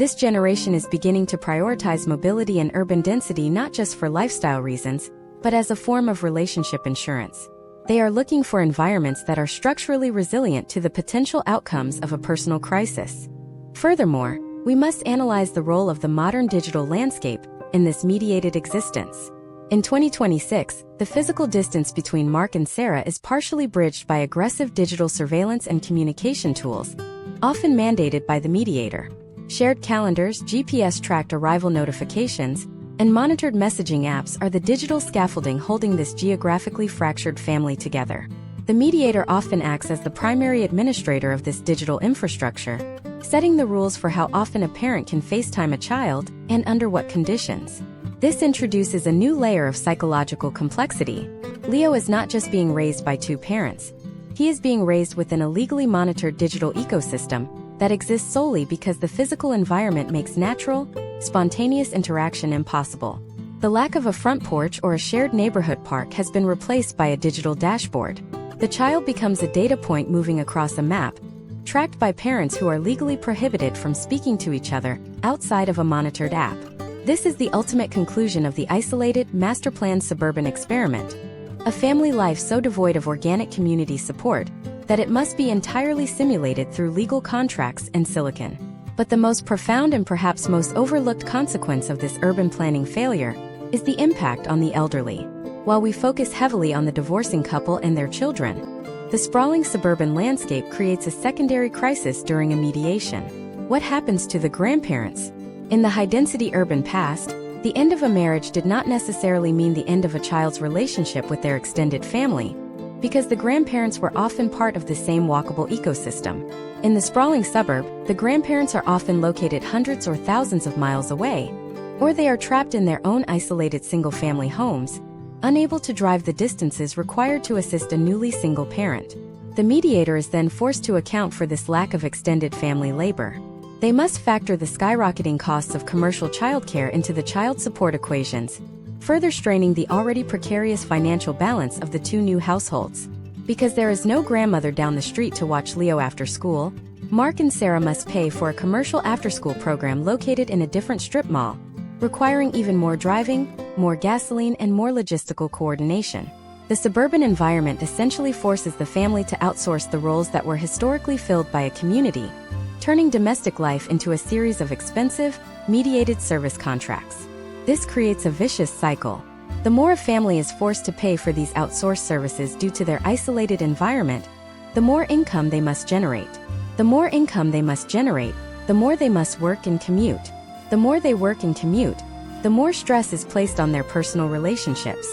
This generation is beginning to prioritize mobility and urban density not just for lifestyle reasons, but as a form of relationship insurance. They are looking for environments that are structurally resilient to the potential outcomes of a personal crisis. Furthermore, we must analyze the role of the modern digital landscape in this mediated existence. In 2026, the physical distance between Mark and Sarah is partially bridged by aggressive digital surveillance and communication tools, often mandated by the mediator. Shared calendars, GPS-tracked arrival notifications, and monitored messaging apps are the digital scaffolding holding this geographically fractured family together. The mediator often acts as the primary administrator of this digital infrastructure, setting the rules for how often a parent can FaceTime a child and under what conditions. This introduces a new layer of psychological complexity. Leo is not just being raised by two parents. He is being raised within a legally monitored digital ecosystem that exists solely because the physical environment makes natural, spontaneous interaction impossible. The lack of a front porch or a shared neighborhood park has been replaced by a digital dashboard. The child becomes a data point moving across a map, tracked by parents who are legally prohibited from speaking to each other outside of a monitored app. This is the ultimate conclusion of the isolated, master-planned suburban experiment. A family life so devoid of organic community support that it must be entirely simulated through legal contracts and silicon. But the most profound and perhaps most overlooked consequence of this urban planning failure is the impact on the elderly. While we focus heavily on the divorcing couple and their children, the sprawling suburban landscape creates a secondary crisis during a mediation. What happens to the grandparents? In the high-density urban past, the end of a marriage did not necessarily mean the end of a child's relationship with their extended family, because the grandparents were often part of the same walkable ecosystem. In the sprawling suburb, the grandparents are often located hundreds or thousands of miles away, or they are trapped in their own isolated single-family homes, unable to drive the distances required to assist a newly single parent. The mediator is then forced to account for this lack of extended family labor. They must factor the skyrocketing costs of commercial childcare into the child support equations, further straining the already precarious financial balance of the two new households. Because there is no grandmother down the street to watch Leo after school, Mark and Sarah must pay for a commercial after-school program located in a different strip mall, requiring even more driving, more gasoline, and more logistical coordination. The suburban environment essentially forces the family to outsource the roles that were historically filled by a community, turning domestic life into a series of expensive, mediated service contracts. This creates a vicious cycle. The more a family is forced to pay for these outsourced services due to their isolated environment, the more income they must generate. The more income they must generate, the more they must work and commute. The more they work and commute, the more stress is placed on their personal relationships.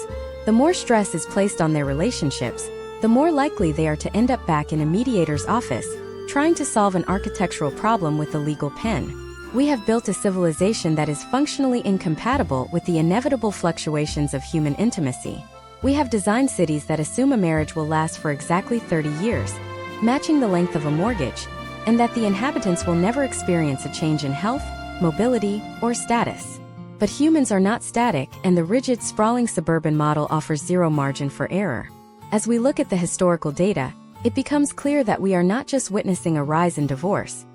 The more stress is placed on their relationships, the more likely they are to end up back in a mediator's office, trying to solve an architectural problem with a legal pen. We have built a civilization that is functionally incompatible with the inevitable fluctuations of human intimacy. We have designed cities that assume a marriage will last for exactly 30 years, matching the length of a mortgage, and that the inhabitants will never experience a change in health, mobility, or status. But humans are not static, and the rigid, sprawling suburban model offers zero margin for error. As we look at the historical data, it becomes clear that we are not just witnessing a rise in divorce.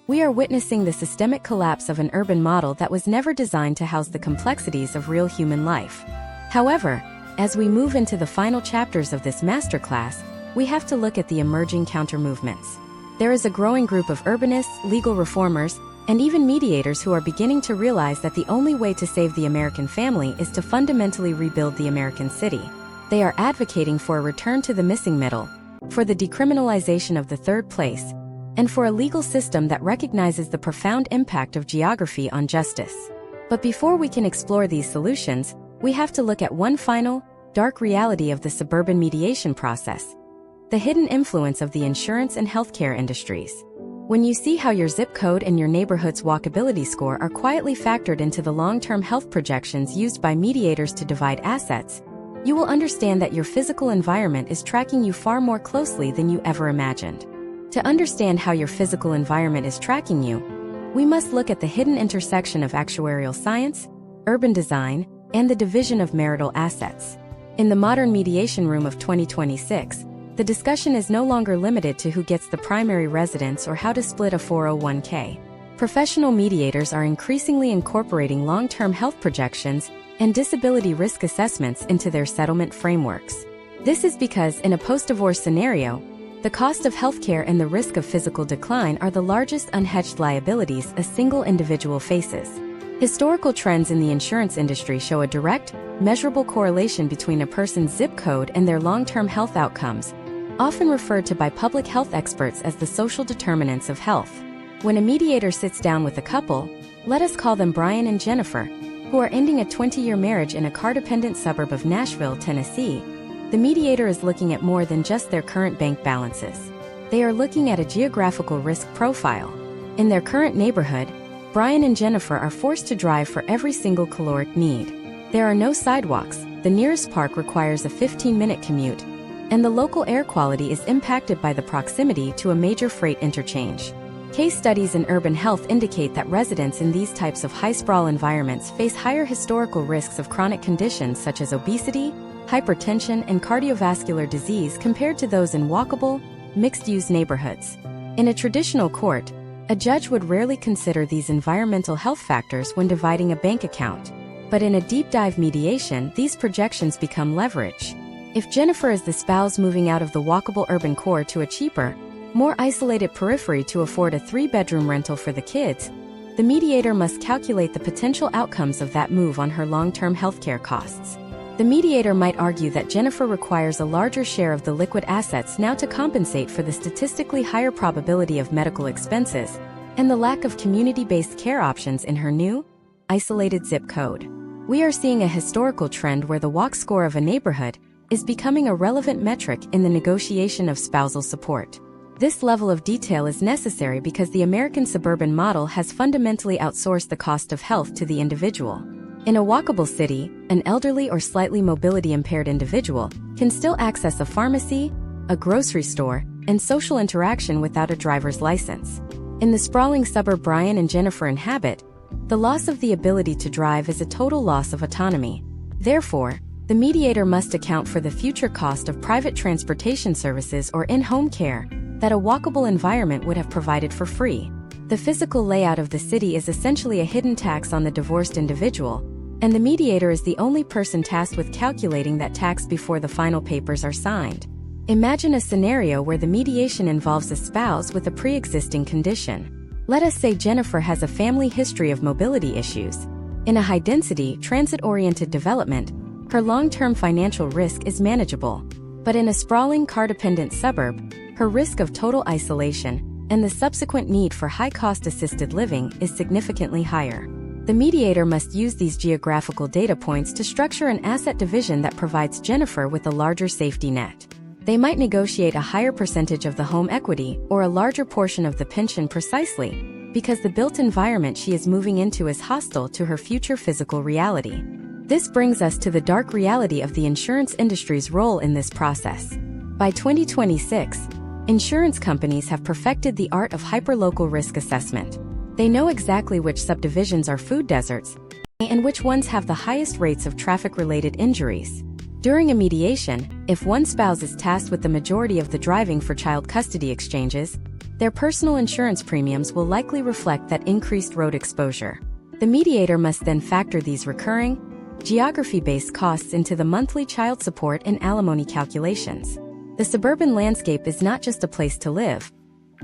We are witnessing the systemic collapse of an urban model that was never designed to house the complexities of real human life. However, as we move into the final chapters of this masterclass, we have to look at the emerging counter-movements. There is a growing group of urbanists, legal reformers, and even mediators who are beginning to realize that the only way to save the American family is to fundamentally rebuild the American city. They are advocating for a return to the missing middle, for the decriminalization of the third place, and for a legal system that recognizes the profound impact of geography on justice. But before we can explore these solutions, we have to look at one final, dark reality of the suburban mediation process: the hidden influence of the insurance and healthcare industries. When you see how your zip code and your neighborhood's walkability score are quietly factored into the long-term health projections used by mediators to divide assets, you will understand that your physical environment is tracking you far more closely than you ever imagined. To understand how your physical environment is tracking you, we must look at the hidden intersection of actuarial science, urban design, and the division of marital assets. In the modern mediation room of 2026, the discussion is no longer limited to who gets the primary residence or how to split a 401k. Professional mediators are increasingly incorporating long-term health projections and disability risk assessments into their settlement frameworks. This is because, in a post-divorce scenario, the cost of healthcare and the risk of physical decline are the largest unhedged liabilities a single individual faces. Historical trends in the insurance industry show a direct, measurable correlation between a person's zip code and their long-term health outcomes, often referred to by public health experts as the social determinants of health. When a mediator sits down with a couple, let us call them Brian and Jennifer, who are ending a 20-year marriage in a car-dependent suburb of Nashville, Tennessee, the mediator is looking at more than just their current bank balances. They are looking at a geographical risk profile. In their current neighborhood, Brian and Jennifer are forced to drive for every single caloric need. There are no sidewalks, the nearest park requires a 15-minute commute, and the local air quality is impacted by the proximity to a major freight interchange. Case studies in urban health indicate that residents in these types of high-sprawl environments face higher historical risks of chronic conditions such as obesity, hypertension, and cardiovascular disease compared to those in walkable, mixed-use neighborhoods. In a traditional court, a judge would rarely consider these environmental health factors when dividing a bank account. But in a deep-dive mediation, these projections become leverage. If Jennifer is the spouse moving out of the walkable urban core to a cheaper, more isolated periphery to afford a 3-bedroom rental for the kids, the mediator must calculate the potential outcomes of that move on her long-term healthcare costs. The mediator might argue that Jennifer requires a larger share of the liquid assets now to compensate for the statistically higher probability of medical expenses and the lack of community-based care options in her new, isolated zip code. We are seeing a historical trend where the walk score of a neighborhood is becoming a relevant metric in the negotiation of spousal support. This level of detail is necessary because the American suburban model has fundamentally outsourced the cost of health to the individual. In a walkable city, an elderly or slightly mobility-impaired individual can still access a pharmacy, a grocery store, and social interaction without a driver's license. In the sprawling suburb Brian and Jennifer inhabit, the loss of the ability to drive is a total loss of autonomy. Therefore, the mediator must account for the future cost of private transportation services or in-home care that a walkable environment would have provided for free. The physical layout of the city is essentially a hidden tax on the divorced individual, and the mediator is the only person tasked with calculating that tax before the final papers are signed. Imagine a scenario where the mediation involves a spouse with a pre-existing condition. Let us say Jennifer has a family history of mobility issues. In a high-density, transit-oriented development, her long-term financial risk is manageable. But in a sprawling car-dependent suburb, her risk of total isolation and the subsequent need for high-cost assisted living is significantly higher. The mediator must use these geographical data points to structure an asset division that provides Jennifer with a larger safety net. They might negotiate a higher percentage of the home equity or a larger portion of the pension precisely because the built environment she is moving into is hostile to her future physical reality. This brings us to the dark reality of the insurance industry's role in this process. By 2026, insurance companies have perfected the art of hyperlocal risk assessment. They know exactly which subdivisions are food deserts and which ones have the highest rates of traffic-related injuries. During a mediation, if one spouse is tasked with the majority of the driving for child custody exchanges, their personal insurance premiums will likely reflect that increased road exposure. The mediator must then factor these recurring, geography-based costs into the monthly child support and alimony calculations. The suburban landscape is not just a place to live.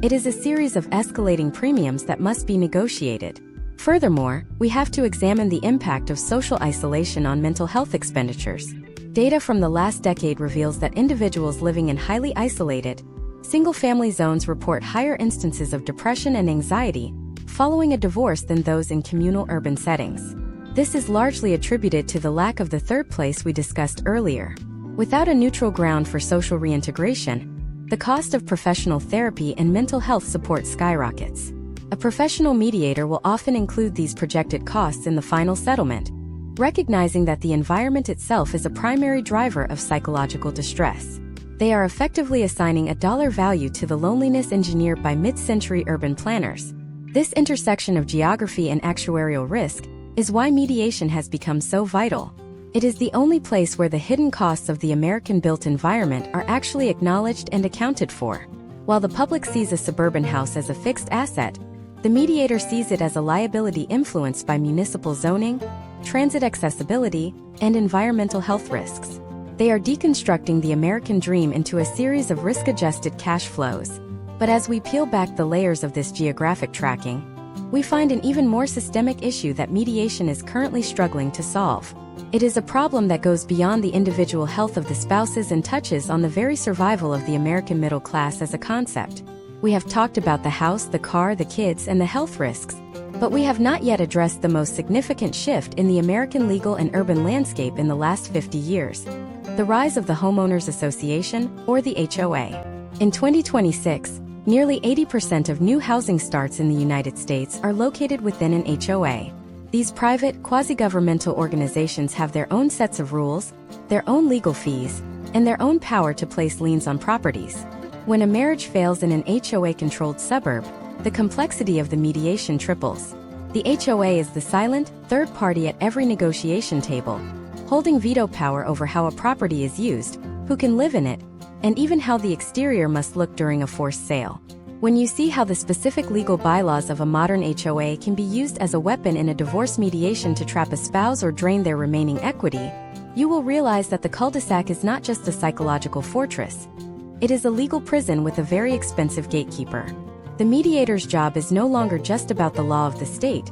It is a series of escalating premiums that must be negotiated. Furthermore, we have to examine the impact of social isolation on mental health expenditures. Data from the last decade reveals that individuals living in highly isolated, single-family zones report higher instances of depression and anxiety following a divorce than those in communal urban settings. This is largely attributed to the lack of the third place we discussed earlier. Without a neutral ground for social reintegration, the cost of professional therapy and mental health support skyrockets. A professional mediator will often include these projected costs in the final settlement, recognizing that the environment itself is a primary driver of psychological distress. They are effectively assigning a dollar value to the loneliness engineered by mid-century urban planners. This intersection of geography and actuarial risk is why mediation has become so vital. It is the only place where the hidden costs of the American-built environment are actually acknowledged and accounted for. While the public sees a suburban house as a fixed asset, The mediator sees it as a liability influenced by municipal zoning, transit accessibility, and environmental health risks. They are deconstructing the American dream into a series of risk-adjusted cash flows. But as we peel back the layers of this geographic tracking, we find an even more systemic issue that mediation is currently struggling to solve. It is a problem that goes beyond the individual health of the spouses and touches on the very survival of the American middle class as a concept. We have talked about the house, the car, the kids, and the health risks, but we have not yet addressed the most significant shift in the American legal and urban landscape in the last 50 years: the rise of the Homeowners Association, or the HOA. In 2026, nearly 80% of new housing starts in the United States are located within an HOA. These private, quasi-governmental organizations have their own sets of rules, their own legal fees, and their own power to place liens on properties. When a marriage fails in an HOA-controlled suburb, the complexity of the mediation triples. The HOA is the silent, third party at every negotiation table, holding veto power over how a property is used, who can live in it, and even how the exterior must look during a forced sale. When you see how the specific legal bylaws of a modern HOA can be used as a weapon in a divorce mediation to trap a spouse or drain their remaining equity, you will realize that the cul-de-sac is not just a psychological fortress. It is a legal prison with a very expensive gatekeeper. The mediator's job is no longer just about the law of the state.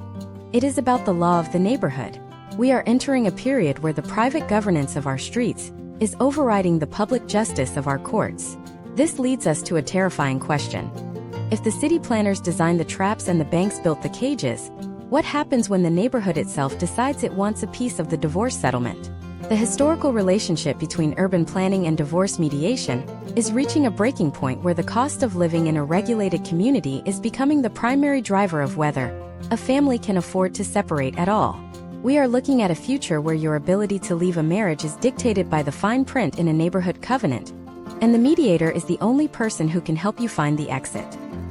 It is about the law of the neighborhood. We are entering a period where the private governance of our streets is overriding the public justice of our courts. This leads us to a terrifying question. If the city planners designed the traps and the banks built the cages, what happens when the neighborhood itself decides it wants a piece of the divorce settlement? The historical relationship between urban planning and divorce mediation is reaching a breaking point where the cost of living in a regulated community is becoming the primary driver of whether a family can afford to separate at all. We are looking at a future where your ability to leave a marriage is dictated by the fine print in a neighborhood covenant, and the mediator is the only person who can help you find the exit.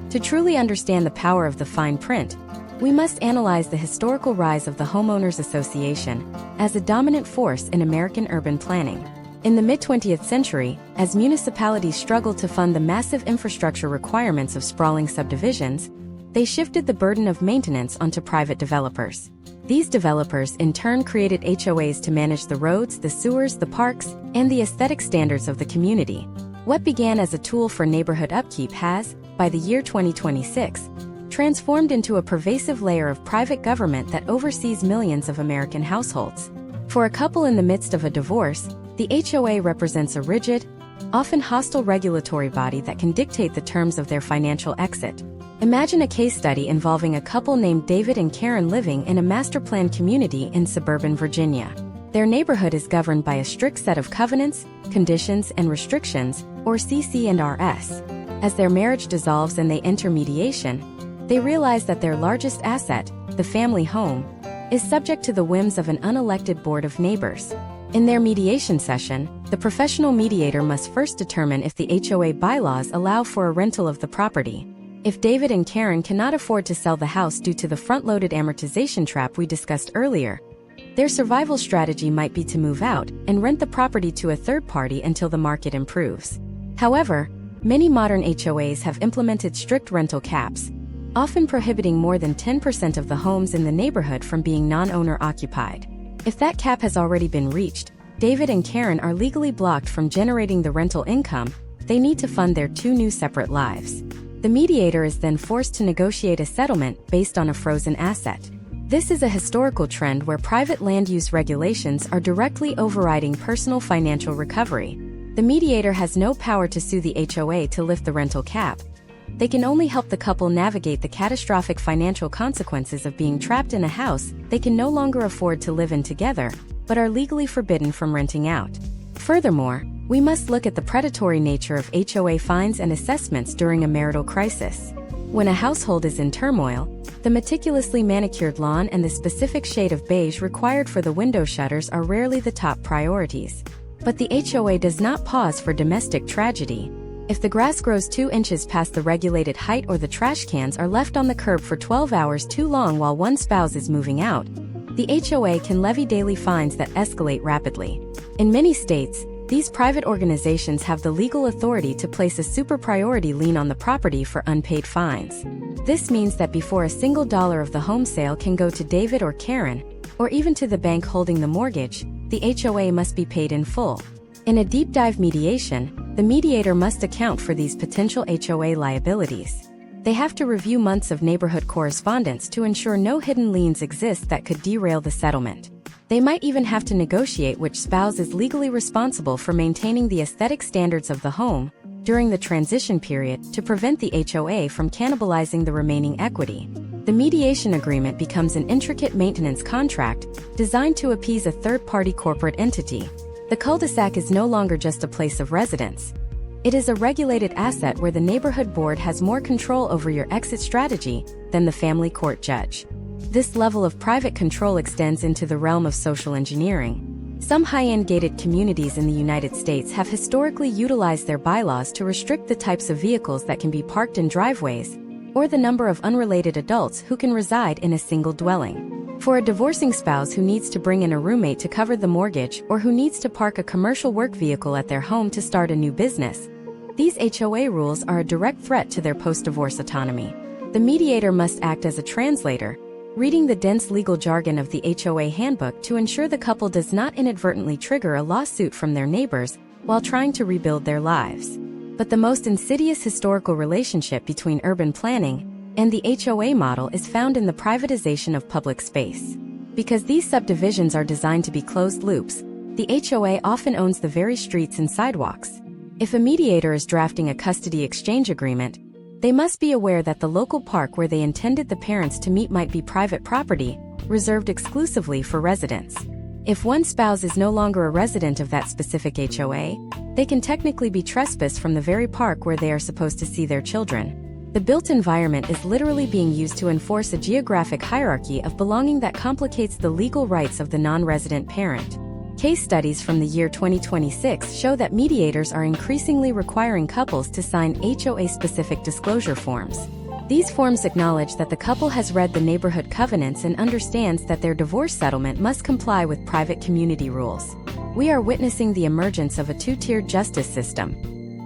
To truly understand the power of the fine print, we must analyze the historical rise of the Homeowners Association as a dominant force in American urban planning. In the mid-20th century, as municipalities struggled to fund the massive infrastructure requirements of sprawling subdivisions, they shifted the burden of maintenance onto private developers. These developers in turn created HOAs to manage the roads, the sewers, the parks, and the aesthetic standards of the community. What began as a tool for neighborhood upkeep has, by the year 2026, transformed into a pervasive layer of private government that oversees millions of American households. For a couple in the midst of a divorce, the HOA represents a rigid, often hostile regulatory body that can dictate the terms of their financial exit. Imagine a case study involving a couple named David and Karen living in a master-planned community in suburban Virginia. Their neighborhood is governed by a strict set of covenants, conditions, and restrictions, or CC&RS. As their marriage dissolves and they enter mediation, they realize that their largest asset, the family home, is subject to the whims of an unelected board of neighbors. In their mediation session, the professional mediator must first determine if the HOA bylaws allow for a rental of the property. If David and Karen cannot afford to sell the house due to the front-loaded amortization trap we discussed earlier, their survival strategy might be to move out and rent the property to a third party until the market improves. However, many modern HOAs have implemented strict rental caps, often prohibiting more than 10% of the homes in the neighborhood from being non-owner occupied. If that cap has already been reached, David and Karen are legally blocked from generating the rental income they need to fund their two new separate lives. The mediator is then forced to negotiate a settlement based on a frozen asset. This is a historical trend where private land use regulations are directly overriding personal financial recovery. The mediator has no power to sue the HOA to lift the rental cap. They can only help the couple navigate the catastrophic financial consequences of being trapped in a house they can no longer afford to live in together, but are legally forbidden from renting out. Furthermore, we must look at the predatory nature of HOA fines and assessments during a marital crisis. When a household is in turmoil, the meticulously manicured lawn and the specific shade of beige required for the window shutters are rarely the top priorities. But the HOA does not pause for domestic tragedy. If the grass grows 2 inches past the regulated height or the trash cans are left on the curb for 12 hours too long while one spouse is moving out, the HOA can levy daily fines that escalate rapidly. In many states, These private organizations have the legal authority to place a super priority lien on the property for unpaid fines. This means that before a single dollar of the home sale can go to David or Karen, or even to the bank holding the mortgage, the HOA must be paid in full. In a deep dive mediation, the mediator must account for these potential HOA liabilities. They have to review months of neighborhood correspondence to ensure no hidden liens exist that could derail the settlement. They might even have to negotiate which spouse is legally responsible for maintaining the aesthetic standards of the home during the transition period to prevent the HOA from cannibalizing the remaining equity. The mediation agreement becomes an intricate maintenance contract designed to appease a third-party corporate entity. The cul-de-sac is no longer just a place of residence. It is a regulated asset where the neighborhood board has more control over your exit strategy than the family court judge. This level of private control extends into the realm of social engineering. Some high-end gated communities in the United States have historically utilized their bylaws to restrict the types of vehicles that can be parked in driveways, or the number of unrelated adults who can reside in a single dwelling. For a divorcing spouse who needs to bring in a roommate to cover the mortgage or who needs to park a commercial work vehicle at their home to start a new business, these HOA rules are a direct threat to their post-divorce autonomy. The mediator must act as a translator, reading the dense legal jargon of the HOA handbook to ensure the couple does not inadvertently trigger a lawsuit from their neighbors while trying to rebuild their lives. But the most insidious historical relationship between urban planning and the HOA model is found in the privatization of public space. Because these subdivisions are designed to be closed loops, the HOA often owns the very streets and sidewalks. If a mediator is drafting a custody exchange agreement, they must be aware that the local park where they intended the parents to meet might be private property, reserved exclusively for residents. If one spouse is no longer a resident of that specific HOA, they can technically be trespassed from the very park where they are supposed to see their children. The built environment is literally being used to enforce a geographic hierarchy of belonging that complicates the legal rights of the non-resident parent. Case studies from the year 2026 show that mediators are increasingly requiring couples to sign HOA-specific disclosure forms. These forms acknowledge that the couple has read the neighborhood covenants and understands that their divorce settlement must comply with private community rules. We are witnessing the emergence of a two-tiered justice system,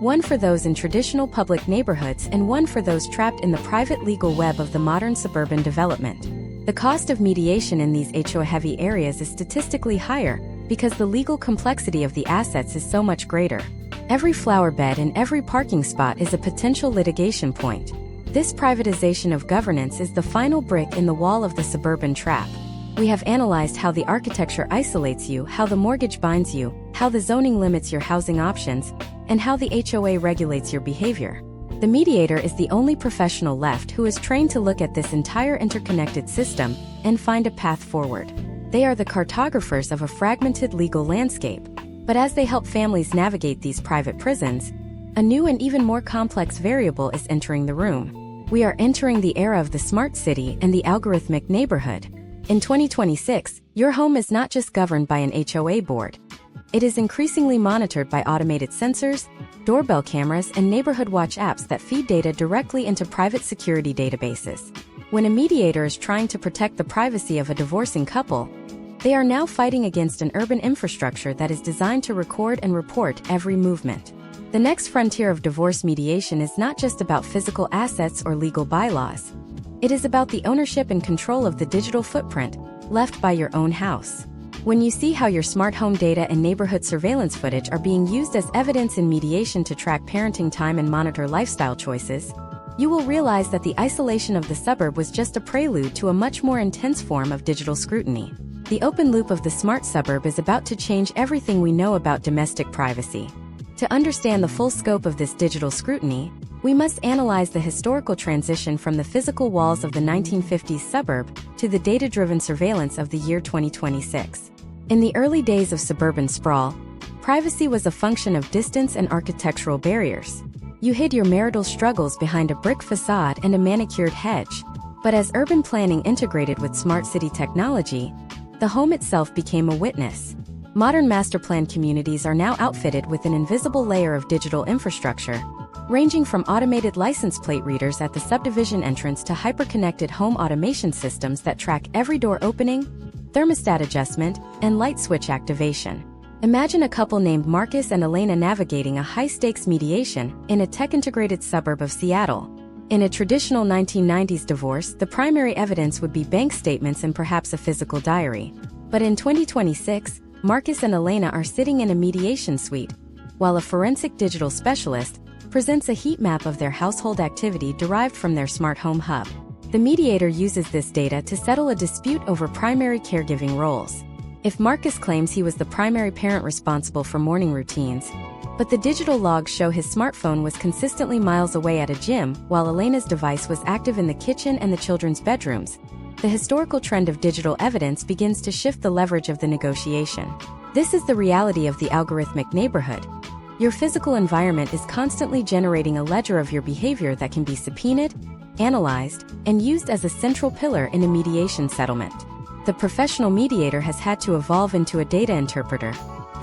one for those in traditional public neighborhoods and one for those trapped in the private legal web of the modern suburban development. The cost of mediation in these HOA-heavy areas is statistically higher because the legal complexity of the assets is so much greater. Every flower bed and every parking spot is a potential litigation point. This privatization of governance is the final brick in the wall of the suburban trap. We have analyzed how the architecture isolates you, how the mortgage binds you, how the zoning limits your housing options, and how the HOA regulates your behavior. The mediator is the only professional left who is trained to look at this entire interconnected system and find a path forward. They are the cartographers of a fragmented legal landscape. But as they help families navigate these private prisons, a new and even more complex variable is entering the room. We are entering the era of the smart city and the algorithmic neighborhood. In 2026, your home is not just governed by an HOA board. It is increasingly monitored by automated sensors, doorbell cameras, and neighborhood watch apps that feed data directly into private security databases. When a mediator is trying to protect the privacy of a divorcing couple, they are now fighting against an urban infrastructure that is designed to record and report every movement. The next frontier of divorce mediation is not just about physical assets or legal bylaws. It is about the ownership and control of the digital footprint left by your own house. When you see how your smart home data and neighborhood surveillance footage are being used as evidence in mediation to track parenting time and monitor lifestyle choices, you will realize that the isolation of the suburb was just a prelude to a much more intense form of digital scrutiny. The open loop of the smart suburb is about to change everything we know about domestic privacy. To understand the full scope of this digital scrutiny, we must analyze the historical transition from the physical walls of the 1950s suburb to the data-driven surveillance of the year 2026. In the early days of suburban sprawl, privacy was a function of distance and architectural barriers. You hid your marital struggles behind a brick facade and a manicured hedge. But as urban planning integrated with smart city technology, the home itself became a witness. Modern master plan communities are now outfitted with an invisible layer of digital infrastructure, ranging from automated license plate readers at the subdivision entrance to hyper-connected home automation systems that track every door opening, thermostat adjustment, and light switch activation. Imagine a couple named Marcus and Elena navigating a high-stakes mediation in a tech-integrated suburb of Seattle. In a traditional 1990s divorce, the primary evidence would be bank statements and perhaps a physical diary. But in 2026, Marcus and Elena are sitting in a mediation suite, while a forensic digital specialist presents a heat map of their household activity derived from their smart home hub. The mediator uses this data to settle a dispute over primary caregiving roles. If Marcus claims he was the primary parent responsible for morning routines, but the digital logs show his smartphone was consistently miles away at a gym while Elena's device was active in the kitchen and the children's bedrooms, the historical trend of digital evidence begins to shift the leverage of the negotiation. This is the reality of the algorithmic neighborhood. Your physical environment is constantly generating a ledger of your behavior that can be subpoenaed, analyzed, and used as a central pillar in a mediation settlement. The professional mediator has had to evolve into a data interpreter.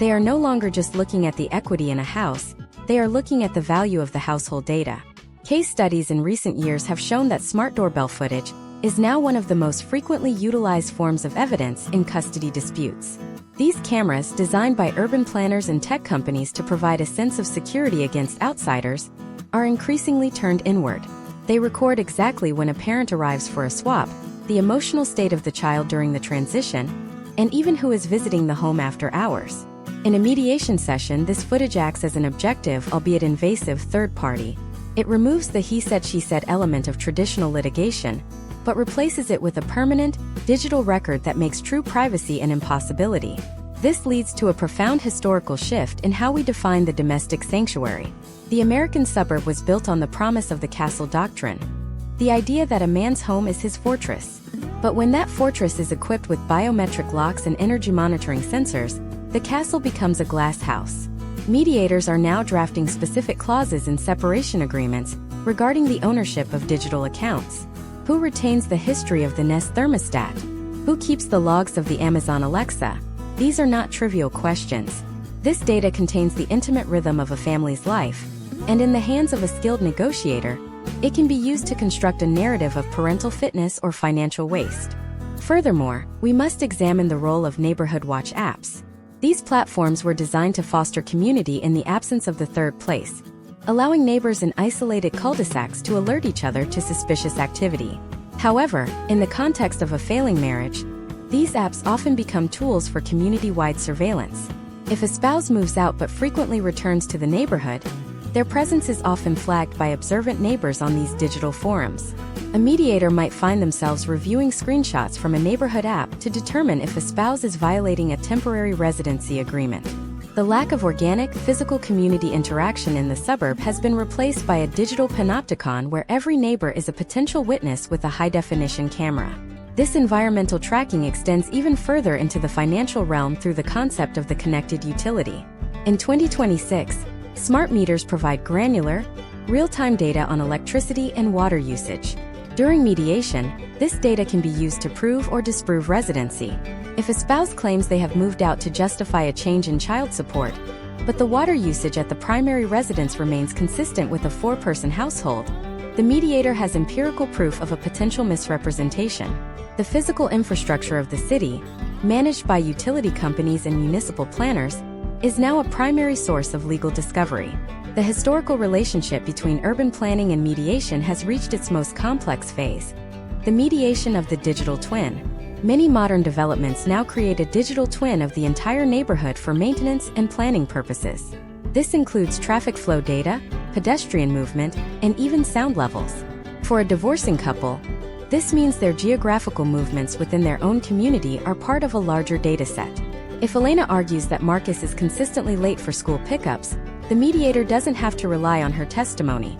They are no longer just looking at the equity in a house, they are looking at the value of the household data. Case studies in recent years have shown that smart doorbell footage is now one of the most frequently utilized forms of evidence in custody disputes. These cameras, designed by urban planners and tech companies to provide a sense of security against outsiders, are increasingly turned inward. They record exactly when a parent arrives for a swap, the emotional state of the child during the transition, and even who is visiting the home after hours. In a mediation session, this footage acts as an objective, albeit invasive, third party. It removes the he said she said element of traditional litigation, but replaces it with a permanent, digital record that makes true privacy an impossibility. This leads to a profound historical shift in how we define the domestic sanctuary. The American suburb was built on the promise of the castle doctrine, the idea that a man's home is his fortress. But when that fortress is equipped with biometric locks and energy monitoring sensors, the castle becomes a glass house. Mediators are now drafting specific clauses in separation agreements regarding the ownership of digital accounts. Who retains the history of the Nest thermostat? Who keeps the logs of the Amazon Alexa? These are not trivial questions. This data contains the intimate rhythm of a family's life, and in the hands of a skilled negotiator, it can be used to construct a narrative of parental fitness or financial waste. Furthermore, we must examine the role of neighborhood watch apps. These platforms were designed to foster community in the absence of the third place, allowing neighbors in isolated cul-de-sacs to alert each other to suspicious activity. However, in the context of a failing marriage, these apps often become tools for community-wide surveillance. If a spouse moves out but frequently returns to the neighborhood, their presence is often flagged by observant neighbors on these digital forums. A mediator might find themselves reviewing screenshots from a neighborhood app to determine if a spouse is violating a temporary residency agreement. The lack of organic, physical community interaction in the suburb has been replaced by a digital panopticon where every neighbor is a potential witness with a high-definition camera. This environmental tracking extends even further into the financial realm through the concept of the connected utility. In 2026, smart meters provide granular, real-time data on electricity and water usage. During mediation, this data can be used to prove or disprove residency. If a spouse claims they have moved out to justify a change in child support, but the water usage at the primary residence remains consistent with a four-person household, the mediator has empirical proof of a potential misrepresentation. The physical infrastructure of the city, managed by utility companies and municipal planners, is now a primary source of legal discovery. The historical relationship between urban planning and mediation has reached its most complex phase, the mediation of the digital twin. Many modern developments now create a digital twin of the entire neighborhood for maintenance and planning purposes. This includes traffic flow data, pedestrian movement, and even sound levels. For a divorcing couple, this means their geographical movements within their own community are part of a larger dataset. If Elena argues that Marcus is consistently late for school pickups, the mediator doesn't have to rely on her testimony.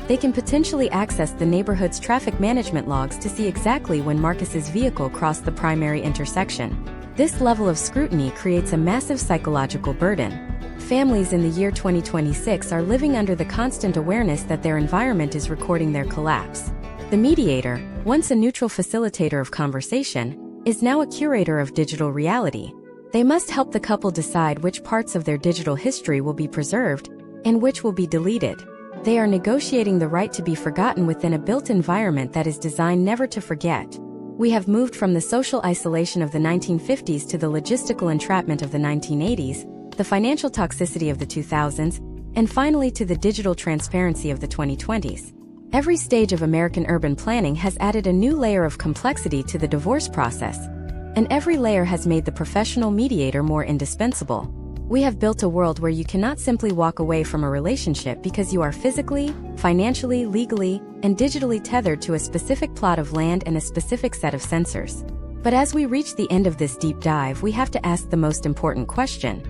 They can potentially access the neighborhood's traffic management logs to see exactly when Marcus's vehicle crossed the primary intersection. This level of scrutiny creates a massive psychological burden. Families in the year 2026 are living under the constant awareness that their environment is recording their collapse. The mediator, once a neutral facilitator of conversation, is now a curator of digital reality. They must help the couple decide which parts of their digital history will be preserved and which will be deleted. They are negotiating the right to be forgotten within a built environment that is designed never to forget. We have moved from the social isolation of the 1950s to the logistical entrapment of the 1980s, the financial toxicity of the 2000s, and finally to the digital transparency of the 2020s. Every stage of American urban planning has added a new layer of complexity to the divorce process, and every layer has made the professional mediator more indispensable. We have built a world where you cannot simply walk away from a relationship because you are physically, financially, legally, and digitally tethered to a specific plot of land and a specific set of sensors. But as we reach the end of this deep dive, we have to ask the most important question.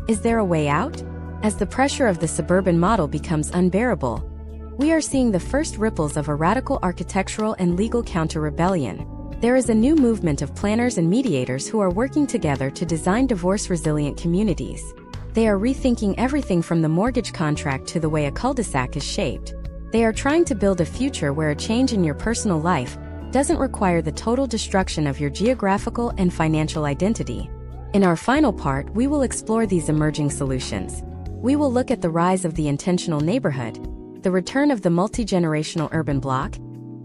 Is there a way out? As the pressure of the suburban model becomes unbearable, we are seeing the first ripples of a radical architectural and legal counter-rebellion. There is a new movement of planners and mediators who are working together to design divorce-resilient communities. They are rethinking everything from the mortgage contract to the way a cul-de-sac is shaped. They are trying to build a future where a change in your personal life doesn't require the total destruction of your geographical and financial identity. In our final part, we will explore these emerging solutions. We will look at the rise of the intentional neighborhood, the return of the multi-generational urban block,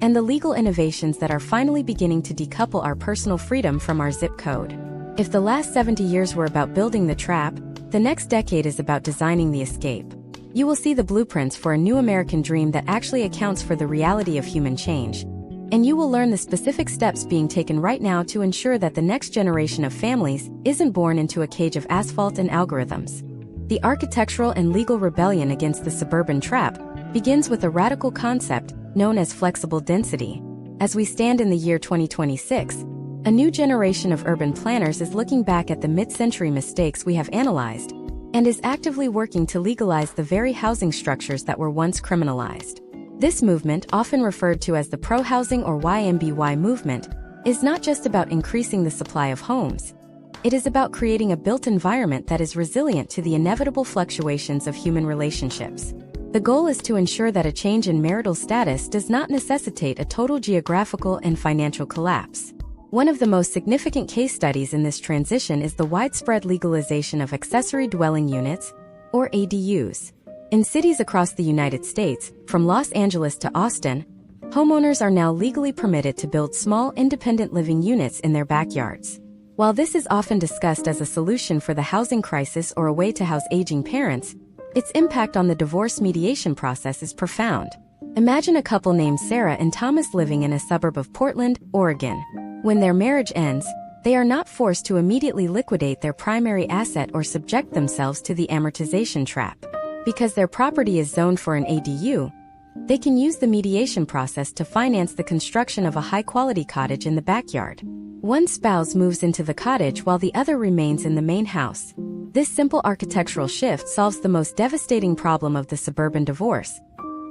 and the legal innovations that are finally beginning to decouple our personal freedom from our zip code. If the last 70 years were about building the trap, the next decade is about designing the escape. You will see the blueprints for a new American dream that actually accounts for the reality of human change. And you will learn the specific steps being taken right now to ensure that the next generation of families isn't born into a cage of asphalt and algorithms. The architectural and legal rebellion against the suburban trap begins with a radical concept known as flexible density. As we stand in the year 2026, a new generation of urban planners is looking back at the mid-century mistakes we have analyzed and is actively working to legalize the very housing structures that were once criminalized. This movement, often referred to as the pro-housing or YMBY movement, is not just about increasing the supply of homes. It is about creating a built environment that is resilient to the inevitable fluctuations of human relationships. The goal is to ensure that a change in marital status does not necessitate a total geographical and financial collapse. One of the most significant case studies in this transition is the widespread legalization of accessory dwelling units, or ADUs. In cities across the United States, from Los Angeles to Austin, homeowners are now legally permitted to build small independent living units in their backyards. While this is often discussed as a solution for the housing crisis or a way to house aging parents, its impact on the divorce mediation process is profound. Imagine a couple named Sarah and Thomas living in a suburb of Portland, Oregon. When their marriage ends, they are not forced to immediately liquidate their primary asset or subject themselves to the amortization trap. Because their property is zoned for an ADU, they can use the mediation process to finance the construction of a high-quality cottage in the backyard. One spouse moves into the cottage while the other remains in the main house. This simple architectural shift solves the most devastating problem of the suburban divorce: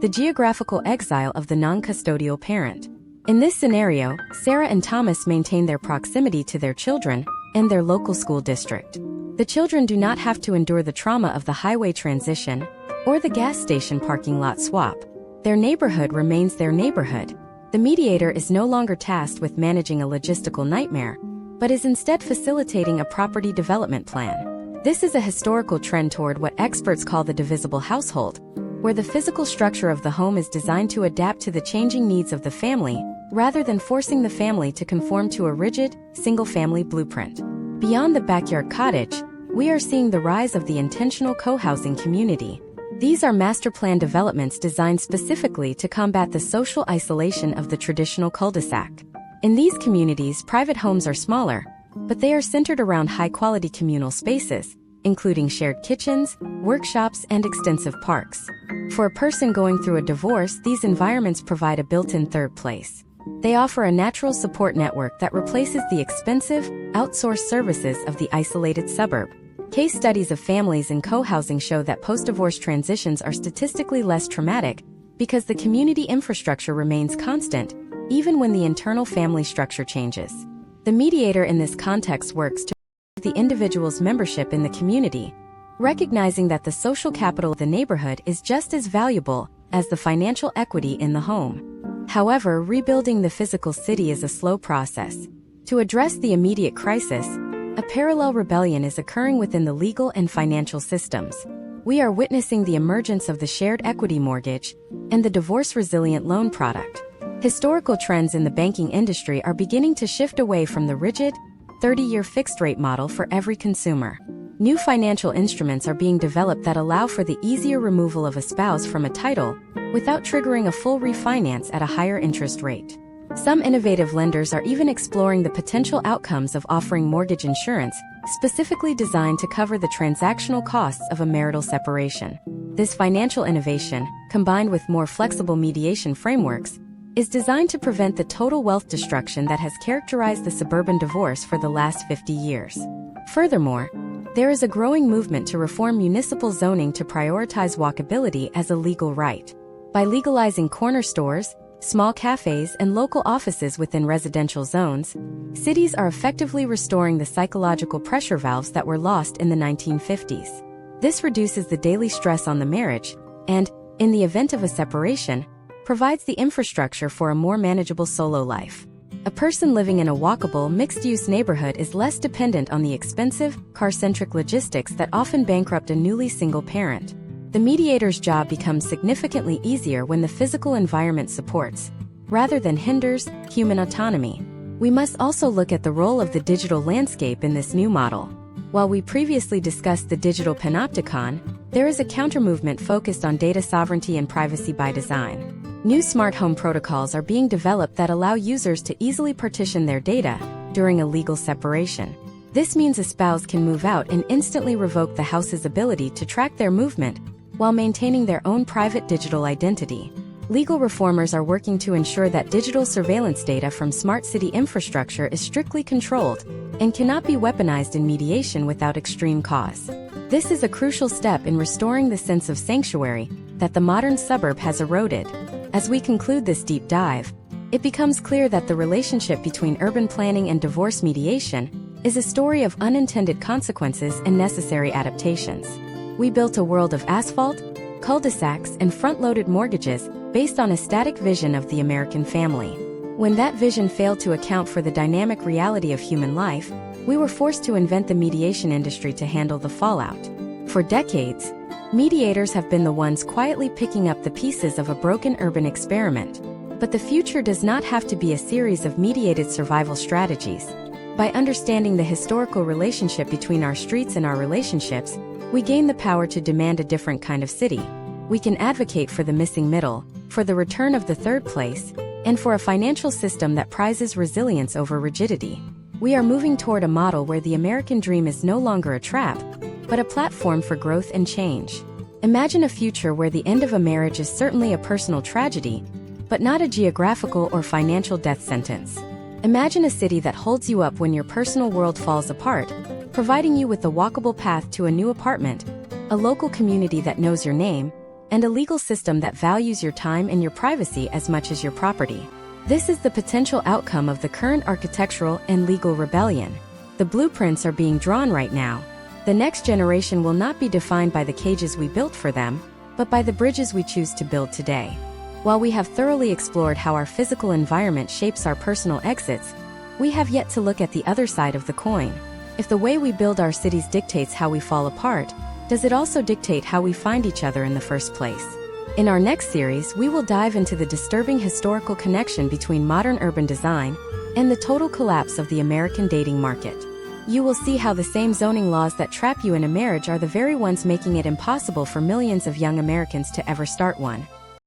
the geographical exile of the non-custodial parent. In this scenario, Sarah and Thomas maintain their proximity to their children and their local school district. The children do not have to endure the trauma of the highway transition or the gas station parking lot swap. Their neighborhood remains their neighborhood. The mediator is no longer tasked with managing a logistical nightmare, but is instead facilitating a property development plan. This is a historical trend toward what experts call the divisible household, where the physical structure of the home is designed to adapt to the changing needs of the family, rather than forcing the family to conform to a rigid, single-family blueprint. Beyond the backyard cottage, we are seeing the rise of the intentional co-housing community. These are master plan developments designed specifically to combat the social isolation of the traditional cul-de-sac. In these communities, private homes are smaller, but they are centered around high-quality communal spaces, including shared kitchens, workshops, and extensive parks. For a person going through a divorce, these environments provide a built-in third place. They offer a natural support network that replaces the expensive, outsourced services of the isolated suburb. Case studies of families in co-housing show that post-divorce transitions are statistically less traumatic because the community infrastructure remains constant, even when the internal family structure changes. The mediator in this context works to the individual's membership in the community, recognizing that the social capital of the neighborhood is just as valuable as the financial equity in the home. However, rebuilding the physical city is a slow process. To address the immediate crisis, a parallel rebellion is occurring within the legal and financial systems. We are witnessing the emergence of the shared equity mortgage and the divorce-resilient loan product. Historical trends in the banking industry are beginning to shift away from the rigid, 30-year fixed-rate model for every consumer. New financial instruments are being developed that allow for the easier removal of a spouse from a title without triggering a full refinance at a higher interest rate. Some innovative lenders are even exploring the potential outcomes of offering mortgage insurance, specifically designed to cover the transactional costs of a marital separation. This financial innovation, combined with more flexible mediation frameworks, is designed to prevent the total wealth destruction that has characterized the suburban divorce for the last 50 years. Furthermore, there is a growing movement to reform municipal zoning to prioritize walkability as a legal right. By legalizing corner stores, small cafes, and local offices within residential zones, cities are effectively restoring the psychological pressure valves that were lost in the 1950s. This reduces the daily stress on the marriage and, in the event of a separation, provides the infrastructure for a more manageable solo life. A person living in a walkable, mixed-use neighborhood is less dependent on the expensive, car-centric logistics that often bankrupt a newly single parent. The mediator's job becomes significantly easier when the physical environment supports, rather than hinders, human autonomy. We must also look at the role of the digital landscape in this new model. While we previously discussed the digital panopticon, there is a counter-movement focused on data sovereignty and privacy by design. New smart home protocols are being developed that allow users to easily partition their data during a legal separation. This means a spouse can move out and instantly revoke the house's ability to track their movement while maintaining their own private digital identity. Legal reformers are working to ensure that digital surveillance data from smart city infrastructure is strictly controlled and cannot be weaponized in mediation without extreme cost. This is a crucial step in restoring the sense of sanctuary that the modern suburb has eroded. As we conclude this deep dive, it becomes clear that the relationship between urban planning and divorce mediation is a story of unintended consequences and necessary adaptations. We built a world of asphalt, cul-de-sacs, and front-loaded mortgages based on a static vision of the American family. When that vision failed to account for the dynamic reality of human life, we were forced to invent the mediation industry to handle the fallout. For decades, mediators have been the ones quietly picking up the pieces of a broken urban experiment. But the future does not have to be a series of mediated survival strategies. By understanding the historical relationship between our streets and our relationships, we gain the power to demand a different kind of city. We can advocate for the missing middle, for the return of the third place, and for a financial system that prizes resilience over rigidity. We are moving toward a model where the American dream is no longer a trap, but a platform for growth and change. Imagine a future where the end of a marriage is certainly a personal tragedy, but not a geographical or financial death sentence. Imagine a city that holds you up when your personal world falls apart, providing you with a walkable path to a new apartment, a local community that knows your name, and a legal system that values your time and your privacy as much as your property. This is the potential outcome of the current architectural and legal rebellion. The blueprints are being drawn right now. The next generation will not be defined by the cages we built for them, but by the bridges we choose to build today. While we have thoroughly explored how our physical environment shapes our personal exits, we have yet to look at the other side of the coin. If the way we build our cities dictates how we fall apart, does it also dictate how we find each other in the first place? In our next series, we will dive into the disturbing historical connection between modern urban design and the total collapse of the American dating market. You will see how the same zoning laws that trap you in a marriage are the very ones making it impossible for millions of young Americans to ever start one.